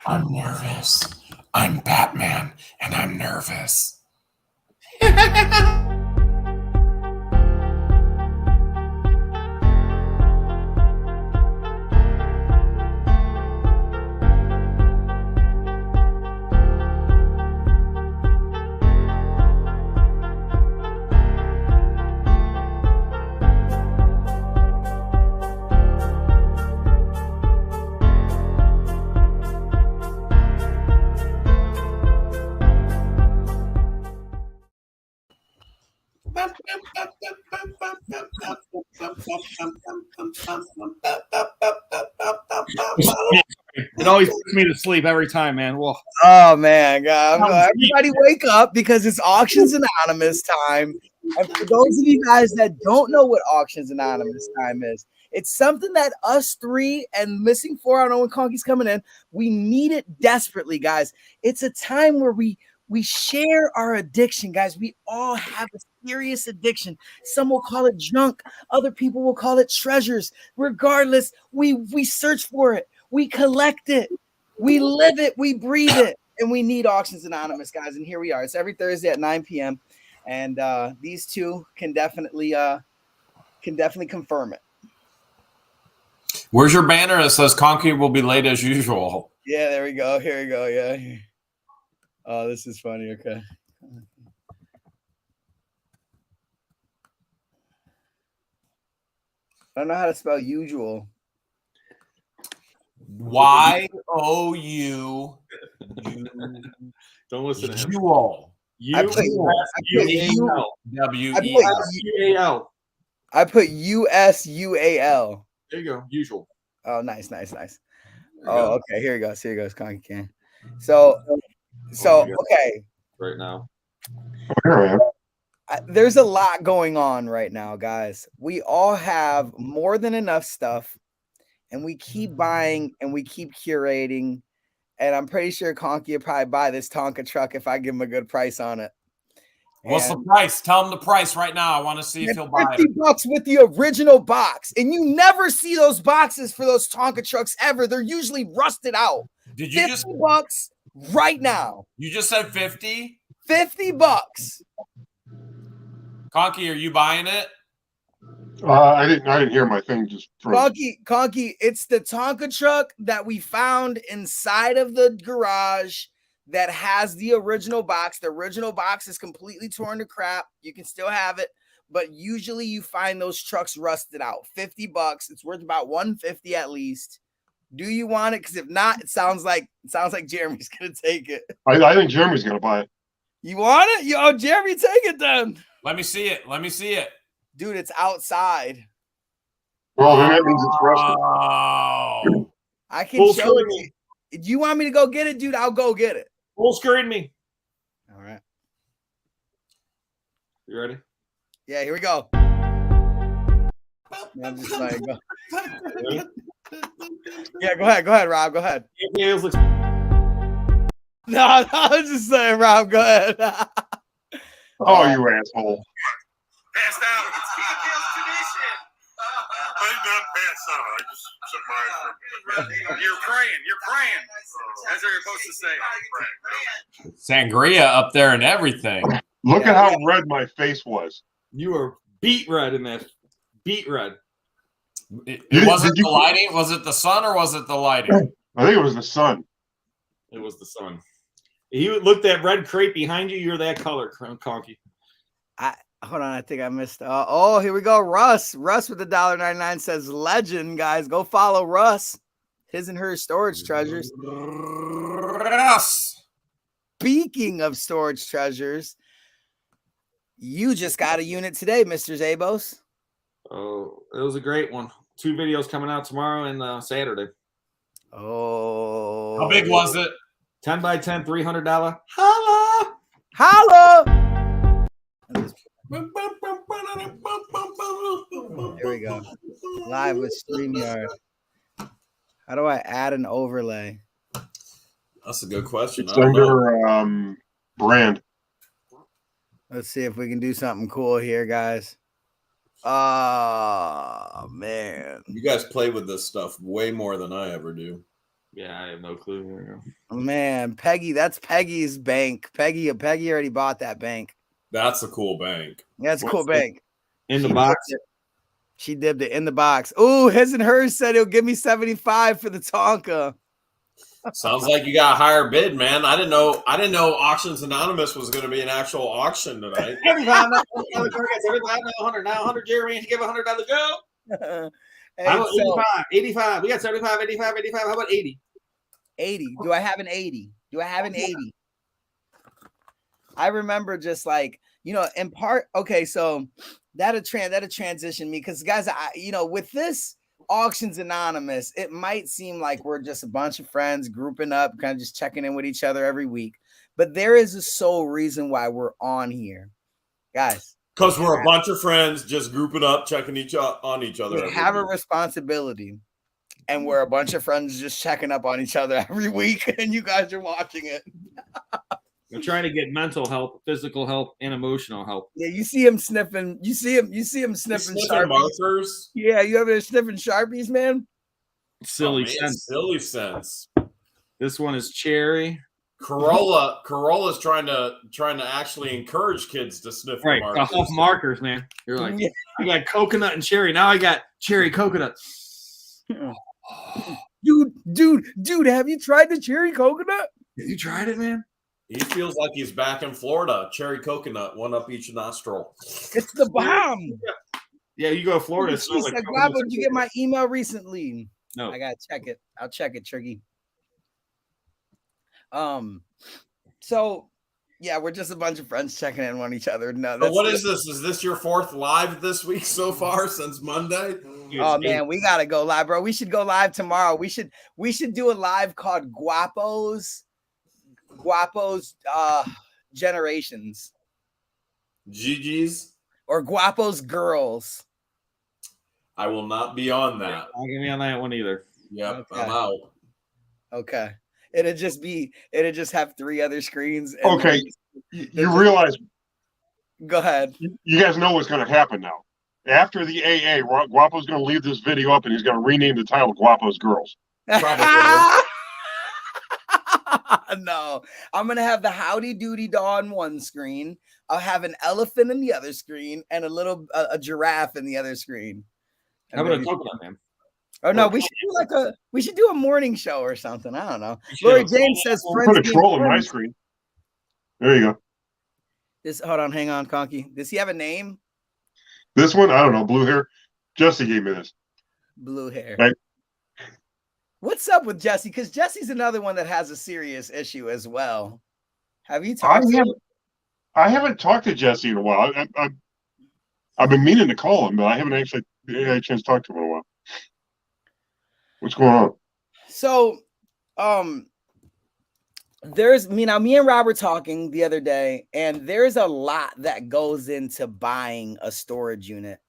I'm nervous. I'm Batman, and I'm nervous. It always puts me to sleep every time, man. Whoa. Oh man, God. Everybody wake up because it's Auctions Anonymous time. And for those of you guys that don't know what Auctions Anonymous time is, it's something that us three and Missing Four, I don't know when Conky's coming in, we need it desperately, guys. It's a time where we share our addiction, guys. We all have a serious addiction. Some will call it junk. Other people will call it treasures. Regardless, we search for it. We collect it. We live it. We breathe it. And we need Auctions Anonymous, guys. And here we are. It's every Thursday at 9 p.m. And these two can definitely confirm it. Where's your banner that says Conky will be late as usual? Yeah, there we go. Here we go. Yeah. Oh, this is funny. Okay. I don't know how to spell usual. Y-O-U. Don't listen to him. Jewel. I put USUAL. There you go. Usual. Oh, nice. Oh, okay. Here he goes. Conky can. So okay. Right now. There's a lot going on right now, guys. We all have more than enough stuff, and we keep buying and we keep curating. And I'm pretty sure Conky will probably buy this Tonka truck if I give him a good price on it. What's the price? Tell him the price right now. I want to see if he'll buy it. $50 with the original box. And you never see those boxes for those Tonka trucks ever. They're usually rusted out. Did you $50 right now? You just said 50? $50. Conky, are you buying it? I didn't hear my thing just Conky, it's the Tonka truck that we found inside of the garage that has the original box. The original box is completely torn to crap. You can still have it, but usually you find those trucks rusted out. $50. It's worth about $150 at least. Do you want it? Because if not, it sounds like Jeremy's gonna take it. I think Jeremy's gonna buy it. You want it? Jeremy, take it then. Let me see it. Dude, it's outside. Well, then that means it's rusted. Oh. I can show you. Do you want me to go get it, dude? I'll go get it. Full screen me. All right. You ready? Yeah, here we go. I'm just like, go. Yeah, go ahead, Rob. Go ahead. No, I was just saying, Rob, go ahead. Oh, you asshole. Passed out. It's T-Bill's tradition. I did not pass out. I just took my You're praying. That's what you're supposed to say. Sangria up there and everything. Look at how red my face was. You were beet red in that. Beet red. It wasn't the lighting? Was it the sun or was it the lighting? I think it was the sun. It was the sun. You looked at red crepe behind you. You're that color, Conky. Hold on, I think I missed. Here we go. Russ with the $1.99 says legend, guys. Go follow Russ. His and her storage treasures. Speaking of storage treasures, you just got a unit today, Mr. Zabos. Oh, it was a great one. 2 videos coming out tomorrow and Saturday. Oh, how big was it? 10 by 10, $300. Holla! Here we go. Live with StreamYard. How do I add an overlay? That's a good question. It's under brand. Let's see if we can do something cool here, guys. Oh, man. You guys play with this stuff way more than I ever do. Yeah, I have no clue. There we go. Man, Peggy, that's Peggy's bank. Peggy already bought that bank. That's a cool bank. That's a cool bank. In the She box. dipped it. She dipped it in the box. Ooh, his and hers said he'll give me 75 for the Tonka. Sounds like you got a higher bid, man. I didn't know Auctions Anonymous was going to be an actual auction tonight. 75, now 100, now 100, Jeremy, and you give $100 go. Hey, How about so, 85? We got 75, 85. How about 80? 80. Do I have an 80? I remember just like, in part, okay, so that'll transition me because guys, with this Auctions Anonymous, it might seem like we're just a bunch of friends grouping up, kind of just checking in with each other every week. But there is a sole reason why we're on here, guys. Because we're a bunch of friends just grouping up, checking on each other. We have a responsibility, and we're a bunch of friends just checking up on each other every week, and you guys are watching it. We're trying to get mental help, physical help, and emotional help. Yeah, you see him sniffing. You see him sniffing Sharpies. Markers. Yeah, you ever sniffing Sharpies, man? Silly sense. Silly sense. This one is cherry. Corolla's trying to actually encourage kids to sniff the markers. Off markers, man. You're like, I got coconut and cherry. Now I got cherry coconut. Dude, have you tried the cherry coconut? Have you tried it, man? He feels like he's back in Florida. Cherry coconut, one up each nostril. It's the bomb. Yeah, you go to Florida. Did you get my email recently? No. I gotta check it. I'll check it, Tricky. So yeah, we're just a bunch of friends checking in on each other. No, but what is this? Is this your fourth live this week so far since Monday? Oh man, we gotta go live, bro. We should go live tomorrow. We should do a live called Guapos Generations. GG's or Guapos Girls. I will not be on that. I'll give me on that one either. Yep, Okay. I'm out. Okay. It'll just have 3 other screens. Okay. You realize. Go ahead. You guys know what's going to happen now. After the AA, Guapo's going to leave this video up and he's going to rename the title Guapo's Girls. No, I'm going to have the Howdy Doody Daw on one screen. I'll have an elephant in the other screen and a giraffe in the other screen. How about a coconut, man? Oh no, we should do a morning show or something. I don't know. Lori James says Put a troll in my screen. There you go. Hold on, hang on, Conky. Does he have a name? This one, I don't know. Blue hair. Jesse gave me this. Blue hair. Right. What's up with Jesse? Because Jesse's another one that has a serious issue as well. Have you talked to him? I haven't talked to Jesse in a while. I've been meaning to call him, but I haven't actually had a chance to talk to him in a while. What's going on? So, me and Rob were talking the other day, and there's a lot that goes into buying a storage unit.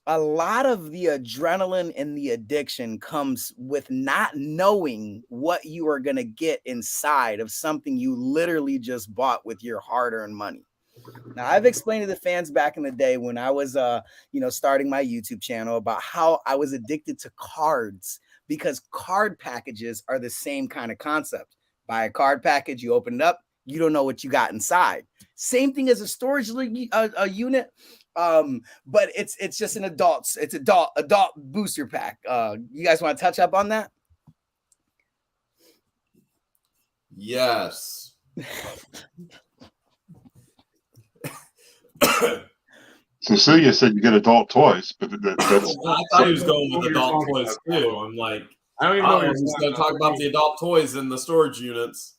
A lot of the adrenaline and the addiction comes with not knowing what you are going to get inside of something you literally just bought with your hard-earned money. Now, I've explained to the fans back in the day when I was, starting my YouTube channel about how I was addicted to cards because card packages are the same kind of concept. Buy a card package, you open it up, you don't know what you got inside. Same thing as a storage unit, but it's just an adult booster pack. You guys want to touch up on that? Yes. Cecilia said you get adult toys, but that's. I thought he was going with adult toys too. I'm like, I don't even know. He's going to talk about the adult toys in the storage units.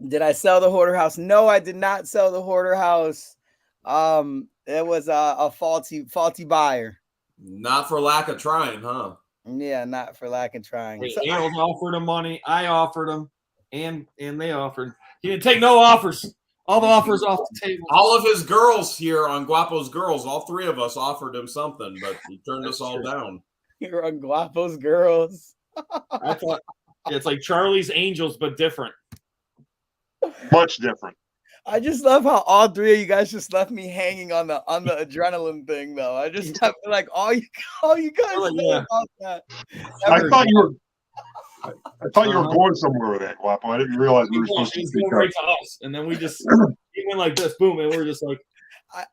Did I sell the hoarder house? No, I did not sell the hoarder house. It was a faulty buyer. Not for lack of trying, huh? Yeah, not for lack of trying. So Harold offered him money. I offered him, and they offered. He didn't take no offers. All the offers off the table. All of his girls here on Guapo's Girls, all 3 of us offered him something, but he turned us all down. You're on Guapo's Girls. I thought it's like Charlie's Angels, but different. Much different. I just love how all 3 of you guys just left me hanging on the adrenaline thing, though. I just have like all you guys know about that. I thought you I thought you were going somewhere with that, Guapo. I didn't realize we were supposed to He's speak going up. right to us, and then we just he went like this, boom, and we're just like,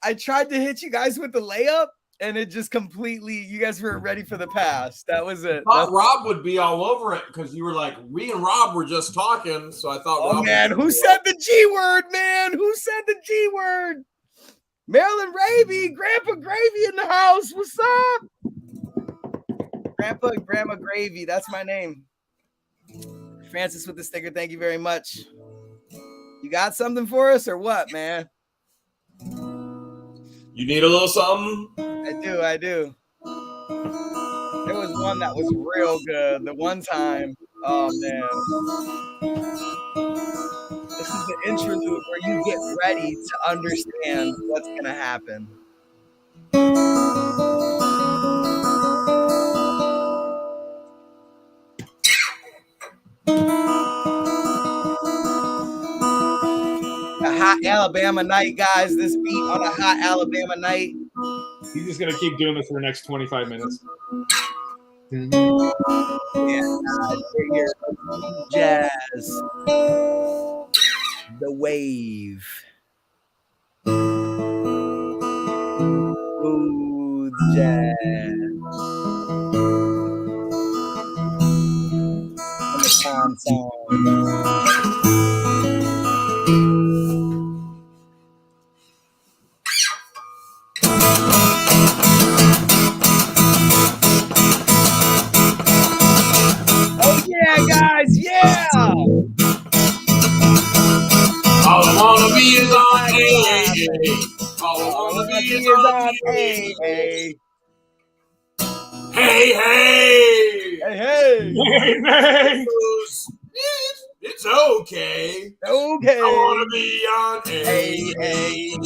I tried to hit you guys with the layup, and it just completely. You guys weren't ready for the pass. That was it. I thought Rob would be all over it because you were like, we and Rob were just talking. So I thought, Oh Rob man, who said the G word, man? Who said the G word? Marilyn Raby, Grandpa Gravy in the house. What's up? Grandpa and Grandma Gravy. That's my name. Francis with the sticker. Thank you very much. You got something for us or what, man? You need a little something? I do. There was one that was real good. The one time. Oh man. This is the interlude where you get ready to understand what's gonna happen. A hot Alabama night, guys. This beat on a hot Alabama night. he's just gonna keep doing this for the next 25 minutes. Yeah, guys, we're here. Jazz. The wave. Smooth jazz. And the Tom song. Oh yeah, guys, yeah! All I wanna be is on A. All I wanna be is on A. Hey, hey. Hey, hey! It's okay. Okay. I wanna be on A. Hey.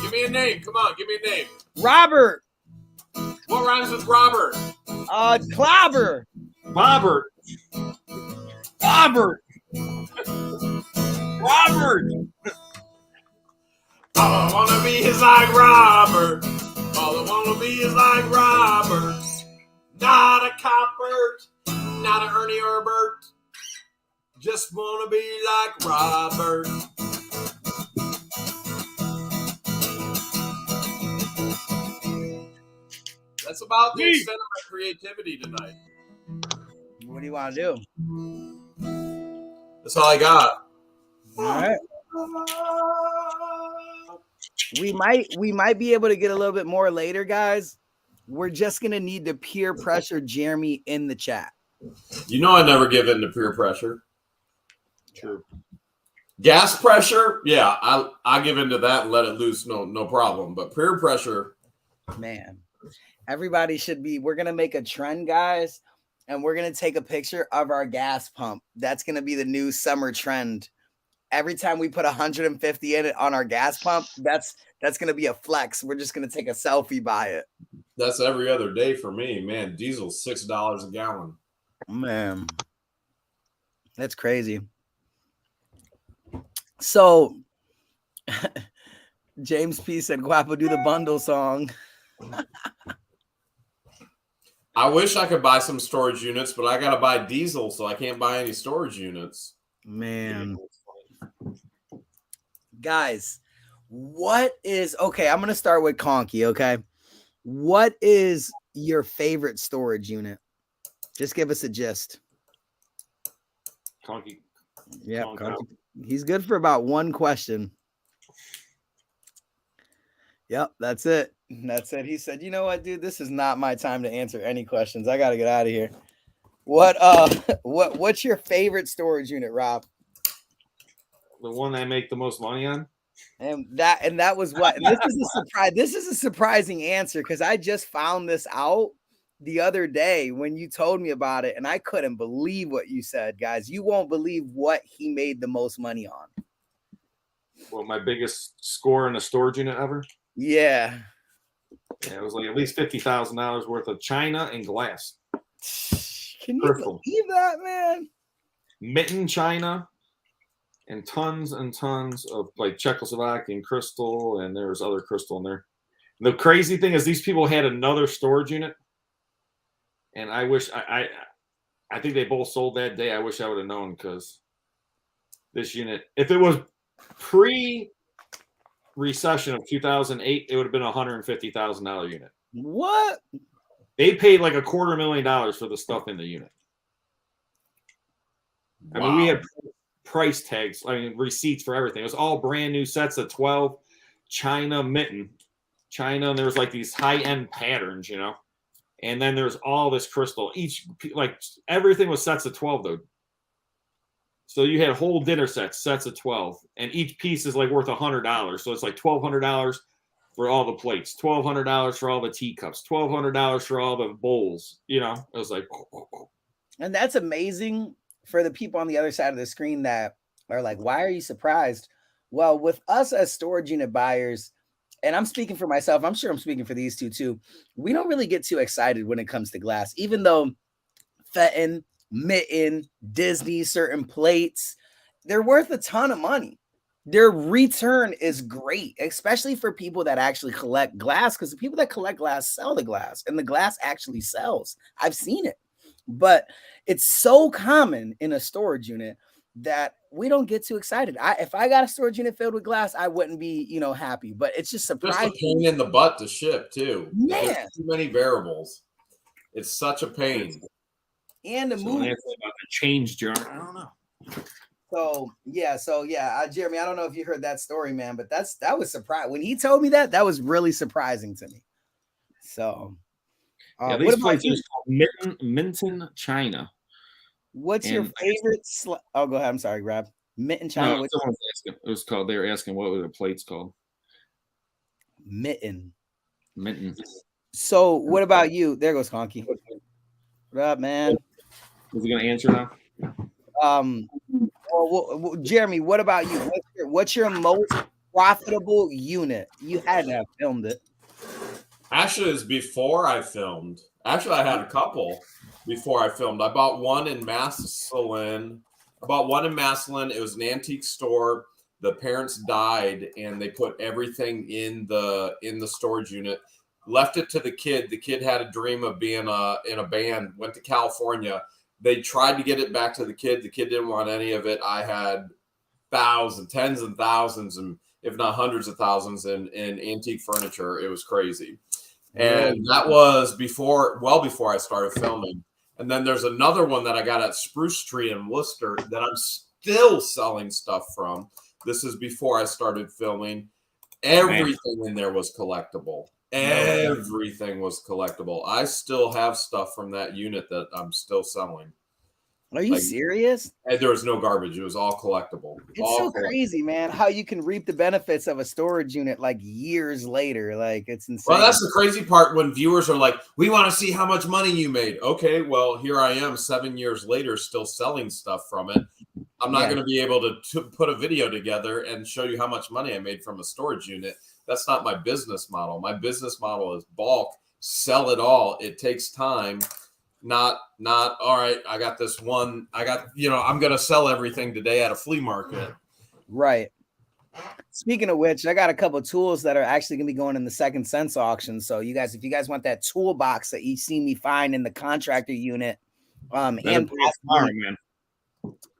Give me a name. Come on, give me a name. Robert. What rhymes with Robert? Clobber. Robert. Robert. All I wanna be is like Robert. All I wanna be is like Robert. Not a Coppert, not a Ernie Herbert. Just wanna be like Robert. That's about the extent of my creativity tonight. What do you want to do? That's all I got. All right. We might be able to get a little bit more later, guys. We're just gonna need to peer pressure Jeremy in the chat. You know I never give in to peer pressure. True. Gas pressure, yeah, I give into that and let it loose, no problem. But peer pressure, Man, everybody should be. We're gonna make a trend, guys, and we're gonna take a picture of our gas pump. That's gonna be the new summer trend. Every time we put 150 in it on our gas pump, that's gonna be a flex. We're just gonna take a selfie by it. that's every other day for me. Man, diesel's $6 a gallon. Man, that's crazy. So, James P said, "Guapo, do the bundle song." I wish I could buy some storage units, but I gotta buy diesel, so I can't buy any storage units. Man, guys, what is okay? I'm gonna start with Conky. Okay, what is your favorite storage unit? Just give us a gist. Conky. Yeah, Tonka. he's good for about one question. Yep, that's it. That's it. He said, "You know what, dude? This is not my time to answer any questions. I got to get out of here." What's your favorite storage unit, Rob? The one I make the most money on? And that was what? And this is a surprise. This is a surprising answer because I just found this out the other day when you told me about it, and I couldn't believe what you said, guys. You won't believe what he made the most money on. Well, my biggest score in a storage unit ever? Yeah. Yeah, it was like at least $50,000 worth of china and glass. Can you Crystal. believe that, man? Mitten china and tons of like Czechoslovakian crystal, and there was other crystal in there. The crazy thing is these people had another storage unit, and I wish I think they both sold that day. I wish I would have known because this unit, if it was pre-recession of 2008, it would have been a $150,000 unit. What? They paid like $250,000 for the stuff in the unit. I mean, we had price tags, receipts for everything. It was all brand new sets of 12 China mitten. China, and there was like these high-end patterns, and then there's all this crystal. Each, like, everything was sets of 12, though. So you had whole dinner sets of 12, and each piece is like worth $100. So it's like $1,200 for all the plates, $1,200 for all the teacups, $1,200 for all the bowls. It was like, and that's amazing for the people on the other side of the screen that are like, why are you surprised? Well, with us as storage unit buyers, and I'm speaking for myself, I'm sure I'm speaking for these two too, we don't really get too excited when it comes to glass, even though Fenton, Mitten, Disney, certain plates, they're worth a ton of money. Their return is great, especially for people that actually collect glass, because the people that collect glass sell the glass, and the glass actually sells. I've seen it. But it's so common in a storage unit that we don't get too excited. If I got a storage unit filled with glass, I wouldn't be, happy. But it's just surprising. Just a pain in the butt to ship too. Man. There's too many variables. It's such a pain. And the move. About the change jar. I don't know. So yeah, Jeremy, I don't know if you heard that story, man, but that was surprising. When he told me that was really surprising to me. So these plates are called Minton China. What's your favorite? Oh, go ahead. I'm sorry, Rob. Mitten China. No, someone was asking. It was called. They were asking what were the plates called. Mitten. So what about you? There goes Conky. What up, man? Is he gonna answer now? Well, Jeremy, what about you? What's your most profitable unit? You had to have filmed it. Actually, it was before I filmed. Actually, I had a couple before I filmed. I bought one in Massillon. It was an antique store. The parents died, and they put everything in the storage unit. Left it to the kid. The kid had a dream of being in a band. Went to California. They tried to get it back to the kid. The kid didn't want any of it. I had tens and thousands, and if not hundreds of thousands in antique furniture. It was crazy. And that was well before I started filming. And then there's another one that I got at Spruce Tree in Worcester that I'm still selling stuff from. This is before I started filming. Everything in there was collectible. Everything was collectible. I still have stuff from that unit that I'm still selling. Are you serious? And there was no garbage. It was all collectible. It's so crazy, man, how you can reap the benefits of a storage unit like years later. Like, it's insane. Well, that's the crazy part when viewers are like, we want to see how much money you made. Okay, well, here I am 7 years later still selling stuff from it. I'm not going to be able to put a video together and show you how much money I made from a storage unit. That's not my business model. My business model is bulk, sell it all. It takes time. Not all right, I got this one. I'm going to sell everything today at a flea market. Right. Speaking of which, I got a couple of tools that are actually going to be going in the Second Sense auction. So if you guys want that toolbox that you see me find in the contractor unit, and man.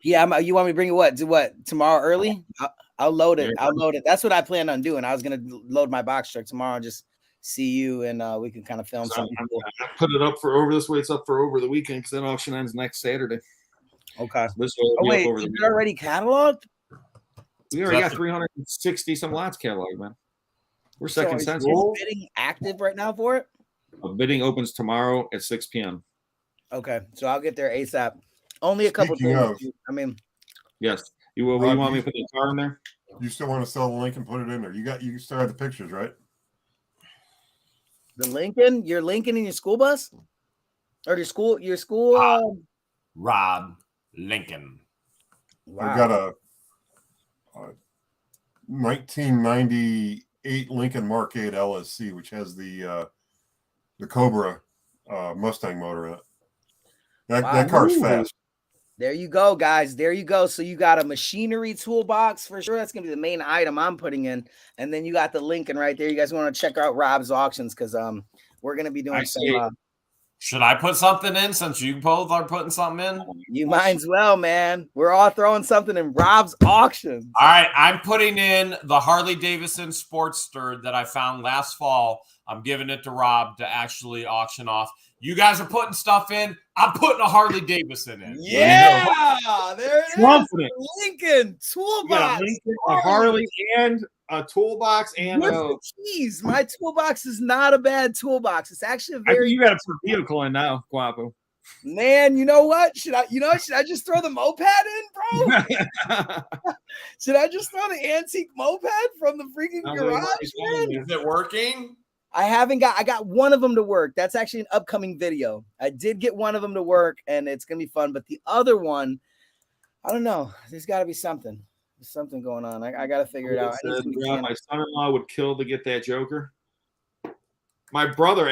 Yeah, you want me to bring it tomorrow early? I'll load it. I'll load it. That's what I plan on doing. I was going to load my box truck tomorrow and just see you, and we can kind of film something. I put it up for over this way. It's up for over the weekend because that auction ends next Saturday. Okay. This way is it already cataloged? We already got 360 some lots cataloged, man. We're Second Sense. Is bidding active right now for it? Bidding opens tomorrow at 6 p.m. Okay, so I'll get there ASAP. Only a couple things. Yes. You want me to put the car in there? You still want to sell the Lincoln? Put it in there. You still have the pictures, right? The Lincoln, your Lincoln in your school bus, or your school. Rob Lincoln. Wow. I got a 1998 Lincoln Mark 8 LSC, which has the Cobra Mustang motor in it. That car's fast. There you go, guys. There you go. So you got a machinery toolbox for sure. That's gonna be the main item I'm putting in, and then you got the Lincoln right there. You guys want to check out Rob's auctions because we're gonna be doing some. Should I put something in since you both are putting something in? You might as well, man. We're all throwing something in Rob's auctions. All right, I'm putting in the Harley Davidson Sportster that I found last fall. I'm giving it to Rob to actually auction off. You guys are putting stuff in. I'm putting a Harley Davidson in. Yeah, there it Confident. is. Lincoln toolbox. A Harley and a toolbox and Jeez, my toolbox is not a bad toolbox. It's actually a I very think you got to put a vehicle in now, Guapo. man. You know what? Should I just throw the moped in, bro? Should I just throw the antique moped from the freaking garage, man? Is it working? I got one of them to work. That's actually an upcoming video. I did get one of them to work, and it's gonna be fun. But the other one, I don't know. There's got to be something. There's something going on. I got to figure it out. My son-in-law would kill to get that Joker. My brother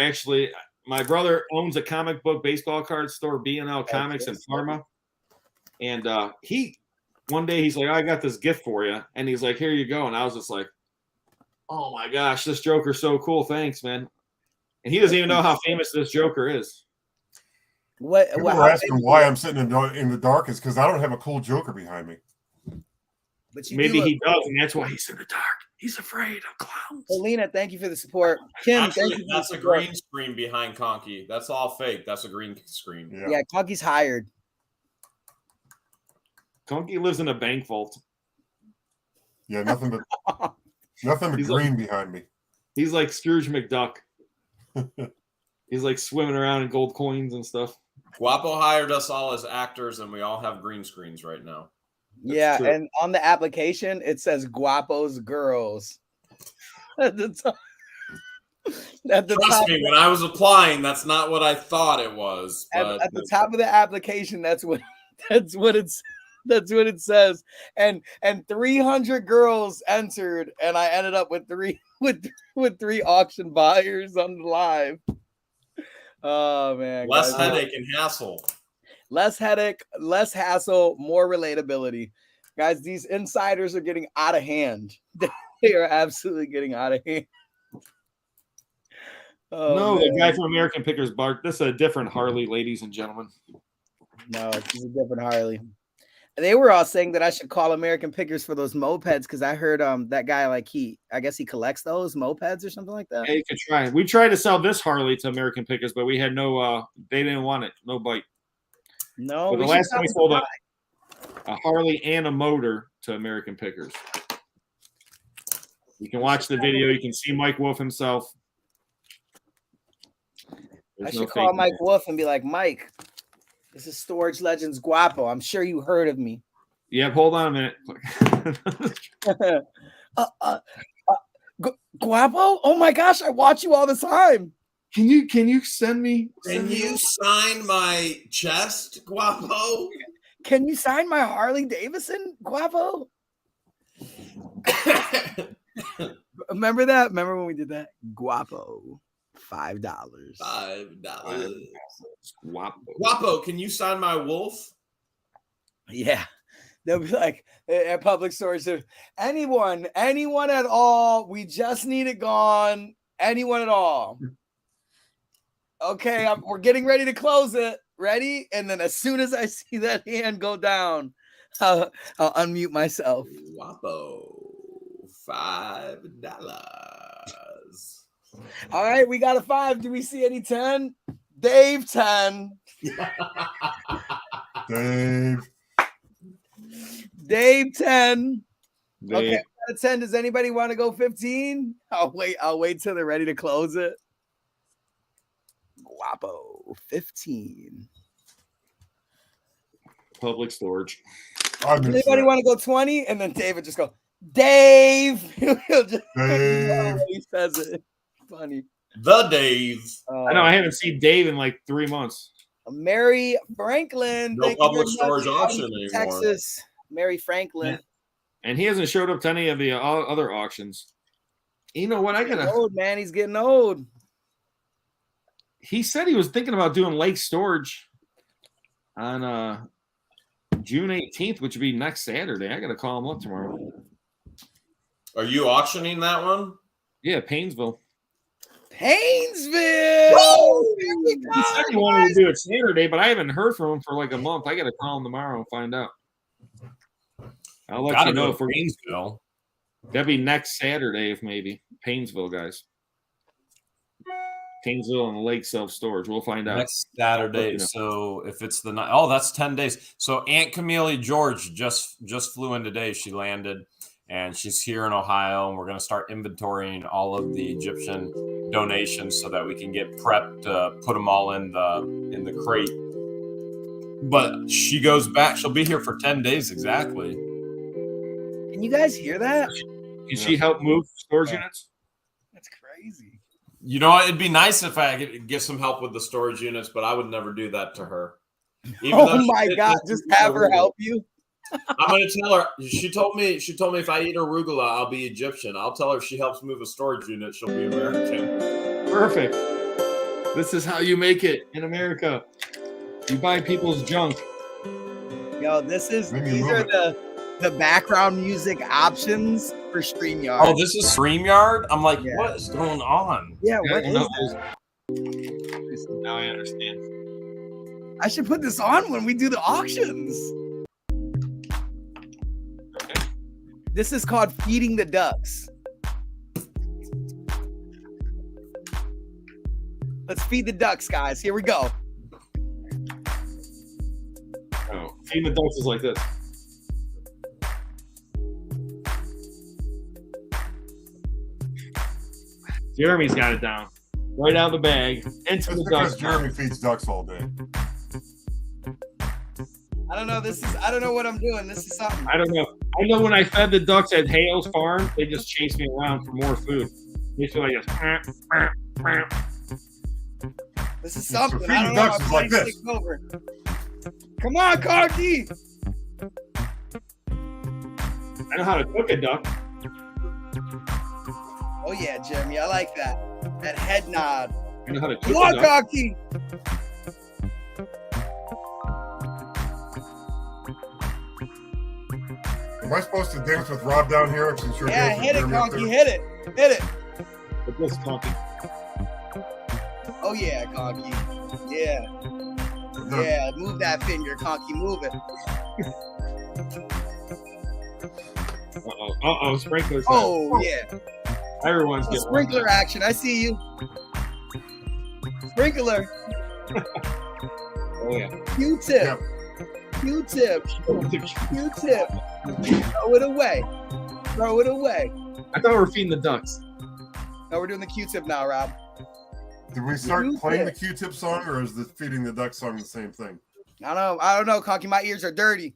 owns a comic book baseball card store, B&L Comics in Parma. And one day he's like, I got this gift for you. And he's like, here you go. And I was just like, oh my gosh, this Joker's so cool. Thanks, man. And he doesn't even know how famous this Joker is. What People are asking why I'm sitting in the dark is because I don't have a cool Joker behind me. But maybe he does, and that's why he's in the dark. He's afraid of clowns. Alina, thank you for the support. Kim, Actually, thank you. That's a green screen behind Conky. That's all fake. That's a green screen. Yeah, Conky's hired. Conky lives in a bank vault. Yeah, nothing but green behind me. He's like Scrooge McDuck. He's like swimming around in gold coins and stuff. Guapo hired us all as actors, and we all have green screens right now. That's true. And on the application, it says Guapo's Girls. At the top. Trust me, when I was applying, that's not what I thought it was. But at the top of the application, that's what it says. And 300 girls entered, and I ended up with three auction buyers on the live. Oh man, less headache and hassle. Less headache, less hassle, more relatability. Guys, these insiders are getting out of hand. They are absolutely getting out of hand. Oh, no, man. The guy from American Pickers Bart. This is a different Harley, ladies and gentlemen. No, this is a different Harley. They were all saying that I should call American Pickers for those mopeds because I heard that guy I guess he collects those mopeds or something like that. Yeah, you could try. We tried to sell this Harley to American Pickers, but we had no. They didn't want it. No bite. No. But the last time we sold a Harley and a motor to American Pickers. You can watch the video. You can see Mike Wolf himself. I should call Mike Wolf and be like, Mike, this is Storage Legends Guapo. I'm sure you heard of me. Yep. Hold on a minute. Guapo? Oh my gosh, I watch you all the time. Can you send me? Can you sign my chest, Guapo? Can you sign my Harley Davidson, Guapo? Remember that? Remember when we did that? Guapo. $5. $5. Guapo. Guapo, can you sign my wolf? Yeah. They'll be like at public stores. Anyone at all. We just need it gone. Anyone at all. Okay, we're getting ready to close it. Ready? And then as soon as I see that hand go down, I'll unmute myself. Guapo. $5. All right, we got a 5. Do we see any 10? Dave 10. Dave 10. Okay, out of 10. Does anybody want to go 15? I'll wait till they're ready to close it. Guapo 15. Public storage. Anybody want to go 20? And then David just go, Dave. Dave. He says it. Funny. The Dave. I know. I haven't seen Dave in like 3 months. Mary Franklin. No public storage auction anymore. Texas. Mary Franklin. Yeah. And he hasn't showed up to any of the other auctions. You know what? Old man. He's getting old. He said he was thinking about doing lake storage on June 18th, which would be next Saturday. I got to call him up tomorrow. Are you auctioning that one? Yeah, Painesville. Painesville. Woo! Here we He go, said he wanted to do it Saturday, but I haven't heard from him for like a month. I got to call him tomorrow and find out. I'll let you know if we're Painesville. That'd be next Saturday, if maybe. Painesville, guys. Painesville and Lake Self-Storage. We'll find out. Next Saturday. So if it's the night, oh, that's 10 days. So Aunt Camelia George just flew in today. She landed, and she's here in Ohio, and we're going to start inventorying all of the Egyptian donations so that we can get prepped to put them all in the crate. But she goes back. She'll be here for 10 days exactly. Can you guys hear that? Can she help move storage units? That's crazy. You know, it'd be nice if I could get some help with the storage units, but I would never do that to her. Oh my God! Just have her help you. I'm gonna tell her. She told me if I eat arugula, I'll be Egyptian. I'll tell her if she helps move a storage unit, she'll be American. Perfect. This is how you make it in America. You buy people's junk. Yo, these are the background music options for StreamYard. Oh, this is StreamYard? I'm like, Yeah. what is going on? Yeah, what is No, that? Now I understand. I should put this on when we do the auctions. Okay. This is called Feeding the Ducks. Let's feed the ducks, guys. Here we go. Oh, feeding the ducks is like this. Jeremy's got it down. Right out of the bag, into That's the because ducks. Jeremy feeds ducks all day. I don't know. I don't know what I'm doing. This is something. I don't know. I know when I fed the ducks at Hale's farm, they just chased me around for more food. They feel like this. This is something. feeding I don't know. ducks My is like brain's this. taking over. Come on, Karki. I know how to cook a duck. Oh yeah, Jeremy. I like that. That head nod. I know how to Come cook on, a duck. Karki. Am I supposed to dance with Rob down here? Since you're Yeah, dancing hit it, Jeremy up Karki. there? Hit it. Hit it. But this talking. Oh yeah, Karki. Yeah. Yeah, move that finger, Conky. Move it. Uh-oh, sprinklers. Oh yeah. Everyone's getting Sprinkler action. I see you. Sprinkler. Oh, yeah. Q-tip. Yep. Q-tip. Q-tip. Throw it away. Throw it away. I thought we were feeding the ducks. No, we're doing the Q-tip now, Rob. Did we start Q-tip. playing the Q-tip song, or is the feeding the duck song the same thing? I don't know, Conky. My ears are dirty.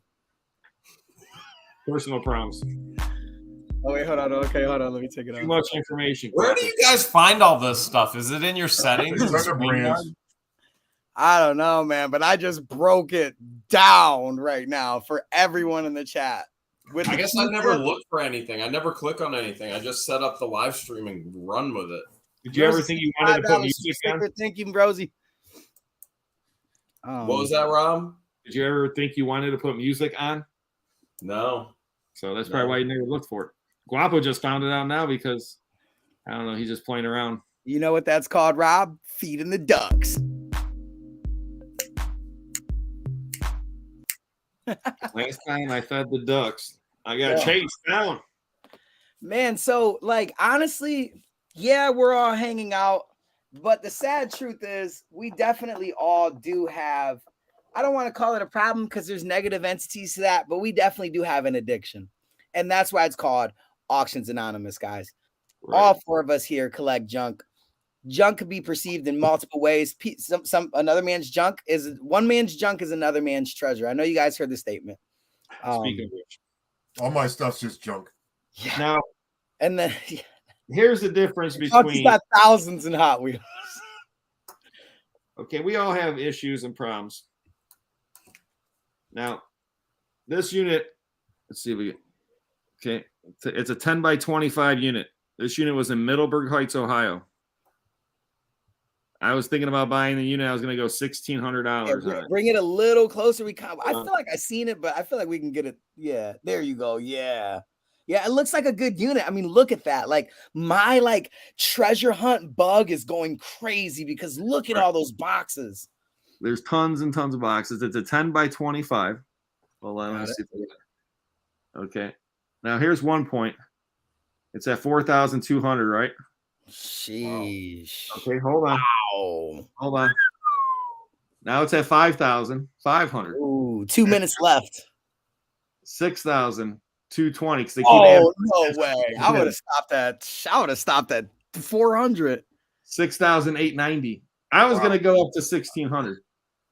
Personal problems. Oh wait, hold on. Okay, hold on. Let me take it Too out. much information. Where do you guys find all this stuff? Is it in your settings? It's under brands. I don't know, man, but I just broke it down right now for everyone in the chat. With I the guess I never Q-tip. look for anything. I never click on anything. I just set up the live stream and run with it. Did you ever think you wanted to put music on? Thank you, Rosie. What was that, Rob? Did you ever think you wanted to put music on? No. So that's probably why you never looked for it. Guapo just found it out now because, I don't know, he's just playing around. You know what that's called, Rob? Feeding the ducks. Last time I fed the ducks, I got chased down. Man, so like honestly, yeah, we're all hanging out, but the sad truth is we definitely all do have, I don't want to call it a problem because there's negative entities to that, but we definitely do have an addiction. And that's why it's called Auctions Anonymous, guys. Right. All four of us here collect junk. Junk could be perceived in multiple ways. Another man's junk is one man's junk is another man's treasure. I know you guys heard the statement. Speaking of which, All my stuff's just junk. Yeah. now And then here's the difference He's between. got thousands in Hot Wheels. Okay, we all have issues and problems. Now, this unit, let's see if we. Okay, it's a 10 by 25 unit. This unit was in Middleburg Heights, Ohio. I was thinking about buying the unit. I was going to go $1,600 on it. Bring it a little closer. I feel like I seen it, but I feel like we can get it. Yeah, there you go. Yeah. Yeah, it looks like a good unit. I mean, look at that. Like my treasure hunt bug is going crazy because look at all those boxes. There's tons and tons of boxes. It's a 10 by 25. Hold on, let me see. Okay. Now here's one point. It's at 4,200, right? Sheesh. Okay, hold on. Wow. Hold on. Now it's at 5,500. Ooh, 2 minutes left. 6,220 because they keep adding. No way. I would have stopped at 400. 6,890. I was gonna go up to 1,600.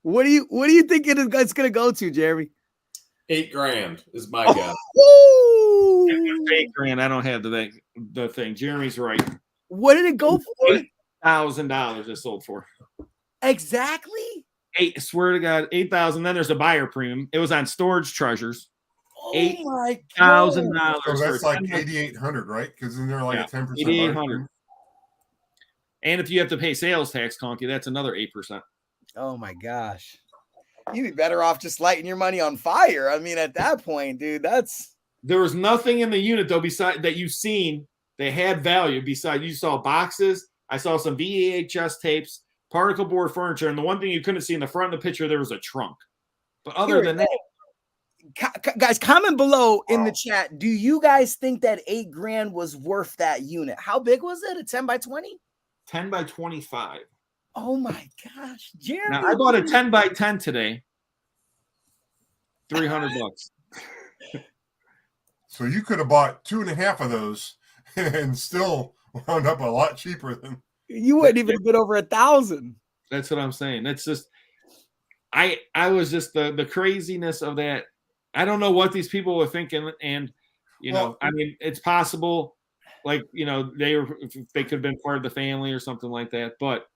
What do you think it's gonna go to, Jeremy? $8,000 is my guess. $8,000. I don't have the thing. Jeremy's right. What did it go for? $8,000 it sold for. Exactly. Swear to God, 8,000. Then there's a buyer premium. It was on Storage Treasures. Oh my God. $8,000. So that's like 8,800, right? Because isn't there like a 10%? 8,800. And if you have to pay sales tax, Conky, that's another 8%. Oh my gosh. You'd be better off just lighting your money on fire. I mean, at that point, dude, there was nothing in the unit though beside that you've seen that had value. Besides, you saw boxes. I saw some VHS tapes, particle board furniture, and the one thing you couldn't see in the front of the picture, there was a trunk. But other than that, guys, comment below in the chat. Do you guys think that $8,000 was worth that unit? How big was it? A 10 by 20? 10 by 25. Oh my gosh, Jeremy! Now I bought a 10 by 10 today. $300. So you could have bought 2.5 of those and still wound up a lot cheaper than you wouldn't even have been over 1,000. That's what I'm saying. That's just I was just the craziness of that. I don't know what these people were thinking, and I mean, it's possible, they could have been part of the family or something like that, but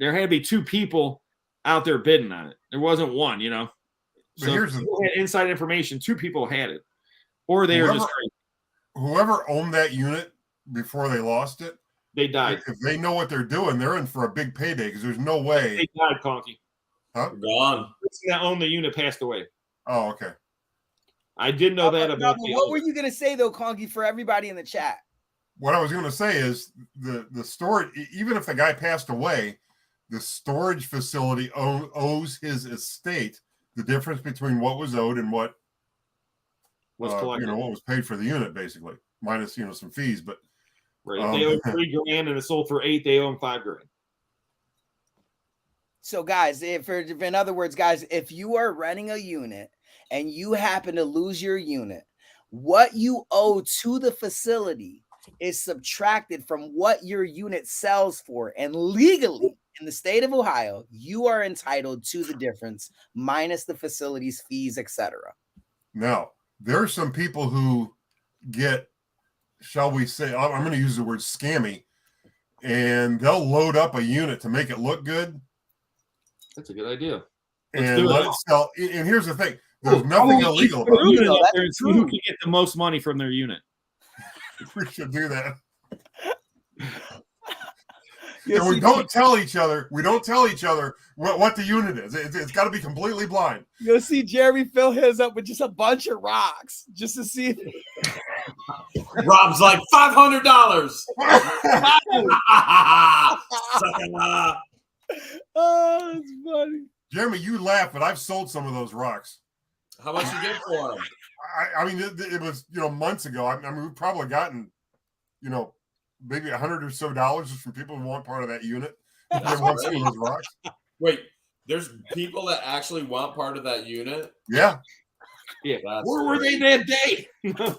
there had to be 2 people out there bidding on it. There wasn't one, So here's inside information. 2 people had it, or they were just crazy. Whoever owned that unit before they lost it, they died. If they know what they're doing, they're in for a big payday because there's no way. They died, Conky. Huh? Gone. The person that owned the unit passed away. Oh, okay. I did know that about what were you going to say, though, Conky, for everybody in the chat? What I was going to say is the storage, even if the guy passed away, the storage facility owes his estate the difference between what was owed and what was collected. What was paid for the unit, basically, minus some fees. But right, they owe $3,000 and it sold for $8,000. They owe him $5,000. So, guys, in other words, guys, if you are renting a unit and you happen to lose your unit, what you owe to the facility is subtracted from what your unit sells for, and legally in the state of Ohio, you are entitled to the difference minus the facility's fees, etc. Now, there are some people who get, shall we say, I'm going to use the word scammy, and they'll load up a unit to make it look good. That's a good idea. And let it sell. And here's the thing: there's nothing illegal about it. Who can get the most money from their unit? We should do that. And we don't tell each other. We don't tell each other what the unit is. It's got to be completely blind. You'll see Jeremy fill his up with just a bunch of rocks just to see. Rob's like $500. Oh, that's funny. Jeremy, you laugh, but I've sold some of those rocks. How much you get for them? I mean, it was months ago. I mean, we've probably gotten maybe $100 or so just from people who want part of that unit. They want some of those rocks. Wait, there's people that actually want part of that unit? Yeah. Yeah. Where were they that day? No,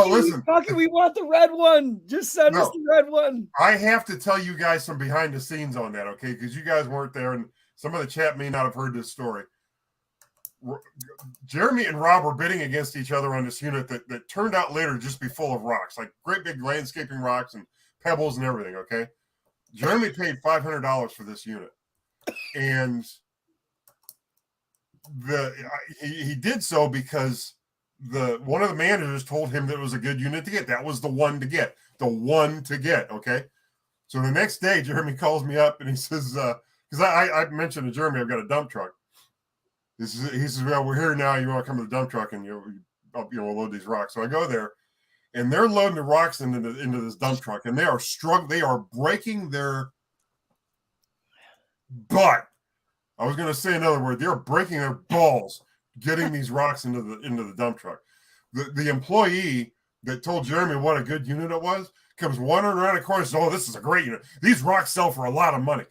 listen. Conky, we want the red one. Just send us the red one. I have to tell you guys some behind the scenes on that, okay? Because you guys weren't there, and some of the chat may not have heard this story. Jeremy and Rob were bidding against each other on this unit that turned out later to just be full of rocks, like great big landscaping rocks and pebbles and everything, okay? Jeremy paid $500 for this unit. And he did so because one of the managers told him that it was a good unit to get. That was the one to get. Okay? So the next day, Jeremy calls me up and he says, because I mentioned to Jeremy, I've got a dump truck. He says, well, we're here now. You want to come to the dump truck and we'll load these rocks. So I go there, and they're loading the rocks into this dump truck, and they are They are breaking their butt. I was going to say another word. They're breaking their balls getting these rocks into the dump truck. The employee that told Jeremy what a good unit it was comes wandering around the corner and says, oh, this is a great unit. These rocks sell for a lot of money.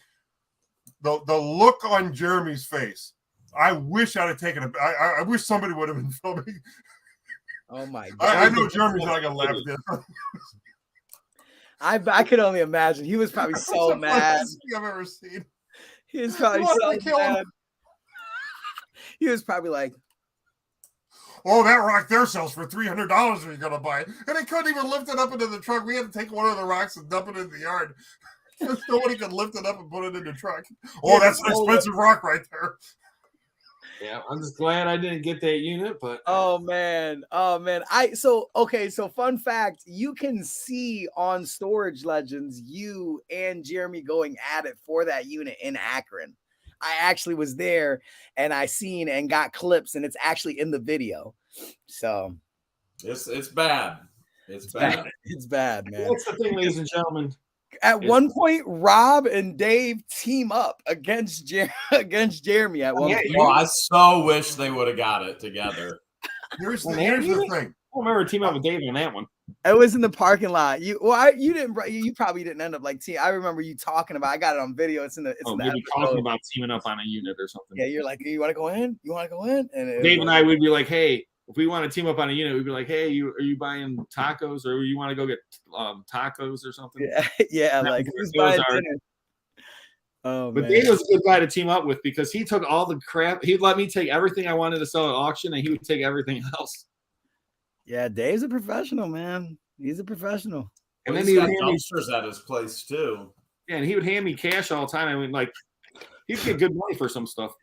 The look on Jeremy's face, I wish I'd have taken it. I wish somebody would have been filming. Oh my God. I know Jeremy's not going to laugh at this. I could only imagine. He was probably so mad. I've ever seen. He was probably so mad. He was probably like, oh, that rock there sells for $300 if you're going to buy it. And he couldn't even lift it up into the truck. We had to take one of the rocks and dump it in the yard. Nobody could lift it up and put it in the truck. Oh, that's an expensive rock right there. Yeah, I'm just glad I didn't get that unit, but oh man. So fun fact, you can see on Storage Legends you and Jeremy going at it for that unit in Akron. I actually was there and I seen and got clips, and it's actually in the video. So it's bad. It's bad. It's bad, man. that's the thing, ladies and gentlemen. At one point, Rob and Dave team up against Jeremy. At one point. Oh, I so wish they would have got it together. Here's the thing. I don't remember teaming up with Dave on that one. It was in the parking lot. You probably didn't end up like team. I remember you talking about. I got it on video. It's in the. Maybe talking about teaming up on a unit or something. Yeah, you're like, you want to go in? You want to go in? And Dave and I would be like, hey, if we want to team up on a unit, we'd be like, hey, are you buying tacos, or you want to go get tacos or something? Yeah, like who's buying dinner? Oh, but man. Dave was a good guy to team up with because he took all the crap. He'd let me take everything I wanted to sell at auction, and he would take everything else. Yeah, Dave's a professional, man. He's a professional. And then then he he got would dumpsters at his place too. Yeah, and he would hand me cash all the time. I mean, like, he'd get good money for some stuff.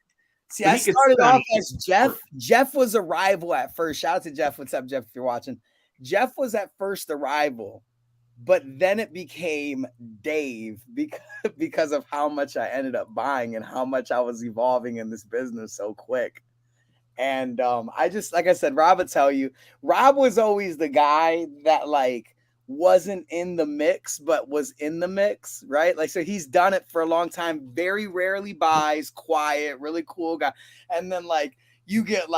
See, I started off as Jeff. Jeff was a rival at first. Shout out to Jeff. What's up, Jeff, if you're watching? Jeff was at first the rival, but then it became Dave because of how much I ended up buying and how much I was evolving in this business so quick. And I just, like I said, Rob would tell you, Rob was always the guy that like wasn't in the mix, but was in the mix, right? Like, so he's done it for a long time, very rarely buys, quiet, really cool guy. And then like, you get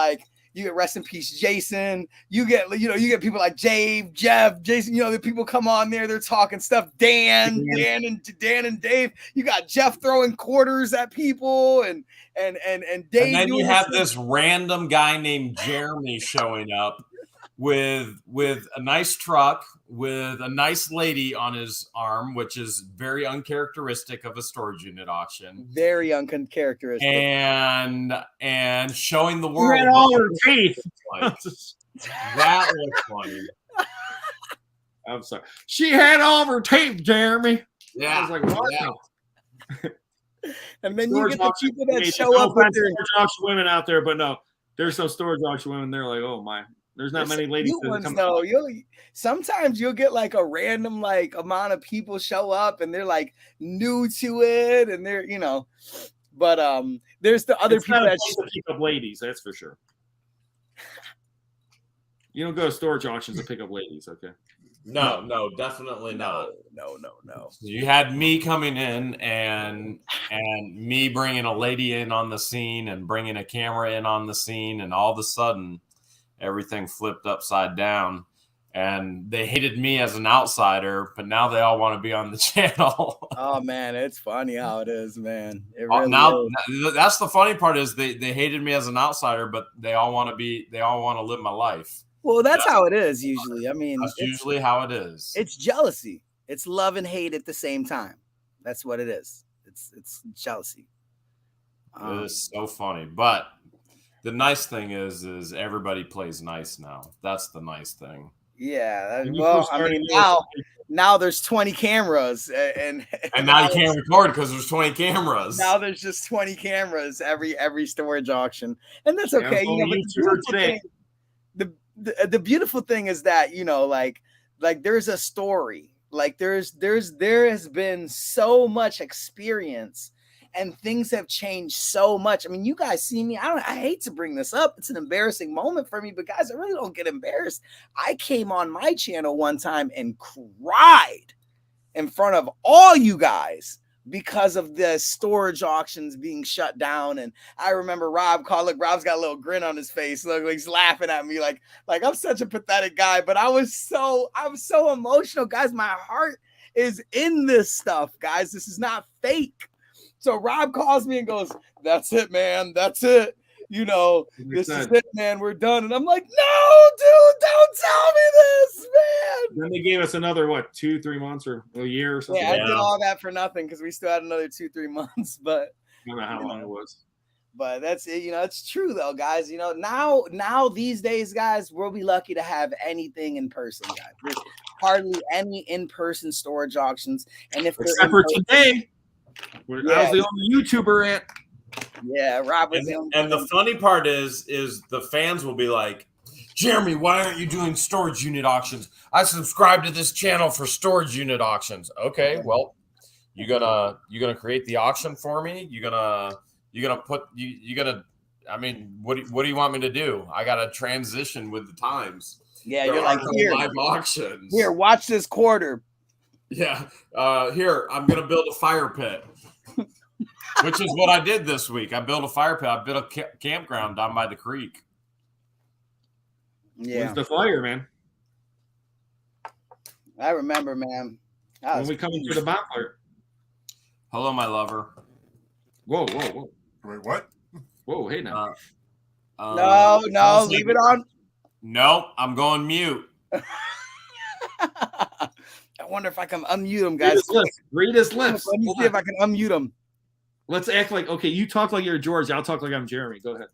rest in peace, Jason. You get people like Dave, Jeff, Jason. The people come on there, they're talking stuff. Dan and Dave. You got Jeff throwing quarters at people, and Dave. And then you have this random guy named Jeremy showing up with a nice truck with a nice lady on his arm, which is very uncharacteristic of a storage unit auction. Very uncharacteristic. And showing the world. Ran all her teeth. That was funny. I'm sorry. She had all of her teeth, Jeremy. Yeah. I was like, what? Yeah. And then Storage you get the people that show no up with their storage auction women out there, but no, there's some storage auction women. They're like, oh my. There's not many ladies that come though. Sometimes you'll get like a random like amount of people show up and they're like new to it, and they're but there's the other people that pick up ladies, that's for sure. You don't go to storage auctions to pick up ladies, okay? No, definitely not. No. You had me coming in and me bringing a lady in on the scene and bringing a camera in on the scene, and all of a sudden everything flipped upside down, and they hated me as an outsider, but now they all want to be on the channel. Oh man, it's funny how it is, man. It really is. That's the funny part is they hated me as an outsider, but they all want to live my life. Well, that's how it is usually. I mean, that's usually how it is. It's jealousy. It's love and hate at the same time. That's what it is. It's jealousy. It is so funny, but the nice thing is everybody plays nice now. That's the nice thing. Yeah. Well, I mean, now there's 20 cameras, and now you can't record because there's 20 cameras. Now there's just 20 cameras every storage auction, and that's okay. But the beautiful thing is that like there's a story Like there has been so much experience and things have changed so much. I mean, you guys see me. I hate to bring this up. It's an embarrassing moment for me, but guys, I really don't get embarrassed. I came on my channel one time and cried in front of all you guys because of the storage auctions being shut down. And I remember Rob called, look, Rob's got a little grin on his face. Look, he's laughing at me like I'm such a pathetic guy, but I'm so emotional, guys. My heart is in this stuff, guys. This is not fake. So Rob calls me and goes, that's it, man. That's it. You know, this is it, man. We're done. And I'm like, no, dude, don't tell me this, man. Then they gave us another, 2-3 months or a year or something. Yeah, I did all that for nothing because we still had another 2-3 months. But I don't know how long it was. But that's it. You know, it's true though, guys. You know, now these days, guys, we'll be lucky to have anything in person, guys. There's hardly any in-person storage auctions. And if except for today, I was the only YouTuber at. Yeah, Rob was and the funny part is the fans will be like, Jeremy, why aren't you doing storage unit auctions? I subscribe to this channel for storage unit auctions. Okay, well, you gonna create the auction for me? You gonna I mean, what do you want me to do? I gotta transition with the times. Yeah, you're like, here, live auctions. Here, watch this quarter. Yeah, here, I'm gonna build a fire pit. Which is what I did this week. I built a fire pit. I built a campground down by the creek. Yeah. When's the fire, man? I remember, man. When we come into the bonfire. Hello, my lover. Whoa. Wait, what? Whoa, hey now. No, leave it on. No, I'm going mute. I wonder if I can unmute him, guys. Read his lips. Let me see if I can unmute him. Let's act like, okay, you talk like you're George. I'll talk like I'm Jeremy. Go ahead.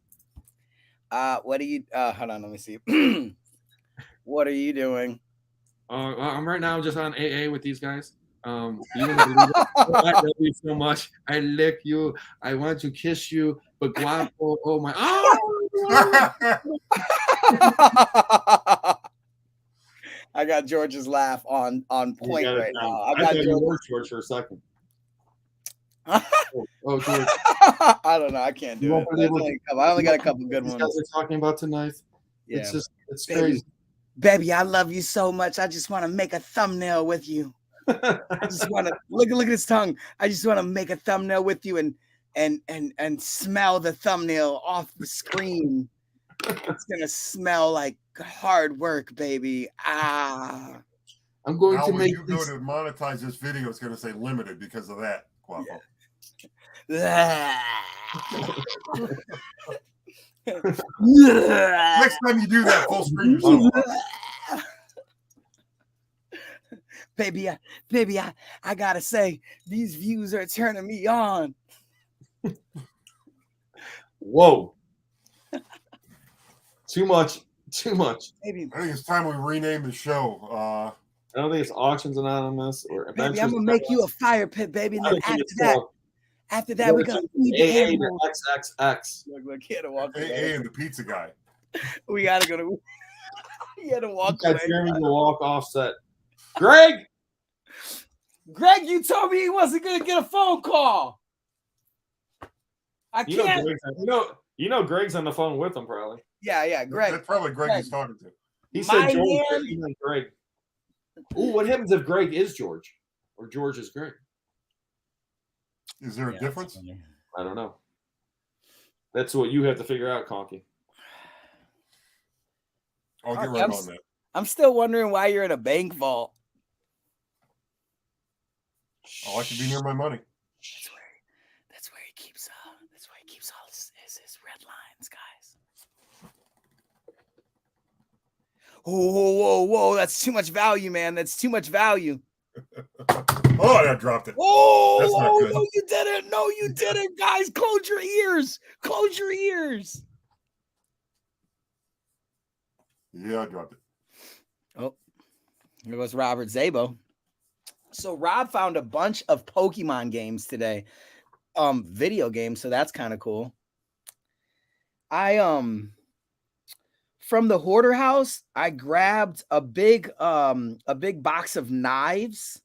What are you, hold on, let me see. What are you doing? I'm right now just on AA with these guys. You wouldn't believe it. I love you so much. I lick you. I want to kiss you. But guapo, oh my. Oh! I got George's laugh on point right now. I got George for a second. Oh, George. I don't know. I can't do it. I only got a couple good ones. Guys are talking about tonight. Yeah. It's crazy. Baby, I love you so much. I just want to make a thumbnail with you. I just want to look at his tongue. I just want to make a thumbnail with you and smell the thumbnail off the screen. It's gonna smell like hard work, baby. I'm going to make. You go to monetize this video. It's gonna say limited because of that, Guapo. Yeah. Next time you do that, full screen yourself. Baby, I gotta say, these views are turning me on. Whoa. Too much. Baby. I think it's time we rename the show. I don't think it's Auctions Anonymous or baby, I'm gonna make you a fire pit, baby. And then after that, we're gonna feed the animals. XXX. Look, he had to walk away. And the pizza guy. We gotta go to. He had to walk away. Jeremy to walk offset. Greg, you told me he wasn't gonna get a phone call. I can't. You know, Greg's on the phone with him probably. Yeah, Greg. That's probably Greg he's talking to. He said George. Greg. Ooh, what happens if Greg is George or George is Greg? Is there a difference? I don't know. That's what you have to figure out, Conky. I'll get right on that. I'm still wondering why you're in a bank vault. I like to be near my money. That's where he keeps all his red lines, guys. Whoa, that's too much value, man. That's too much value. Oh, I dropped it. Oh, that's not good. No, you didn't, guys. Close your ears. Yeah, I dropped it. Oh, here goes Robert Zabo. So Rob found a bunch of Pokemon games today, video games. So that's kind of cool. I from the hoarder house, I grabbed a big box of knives.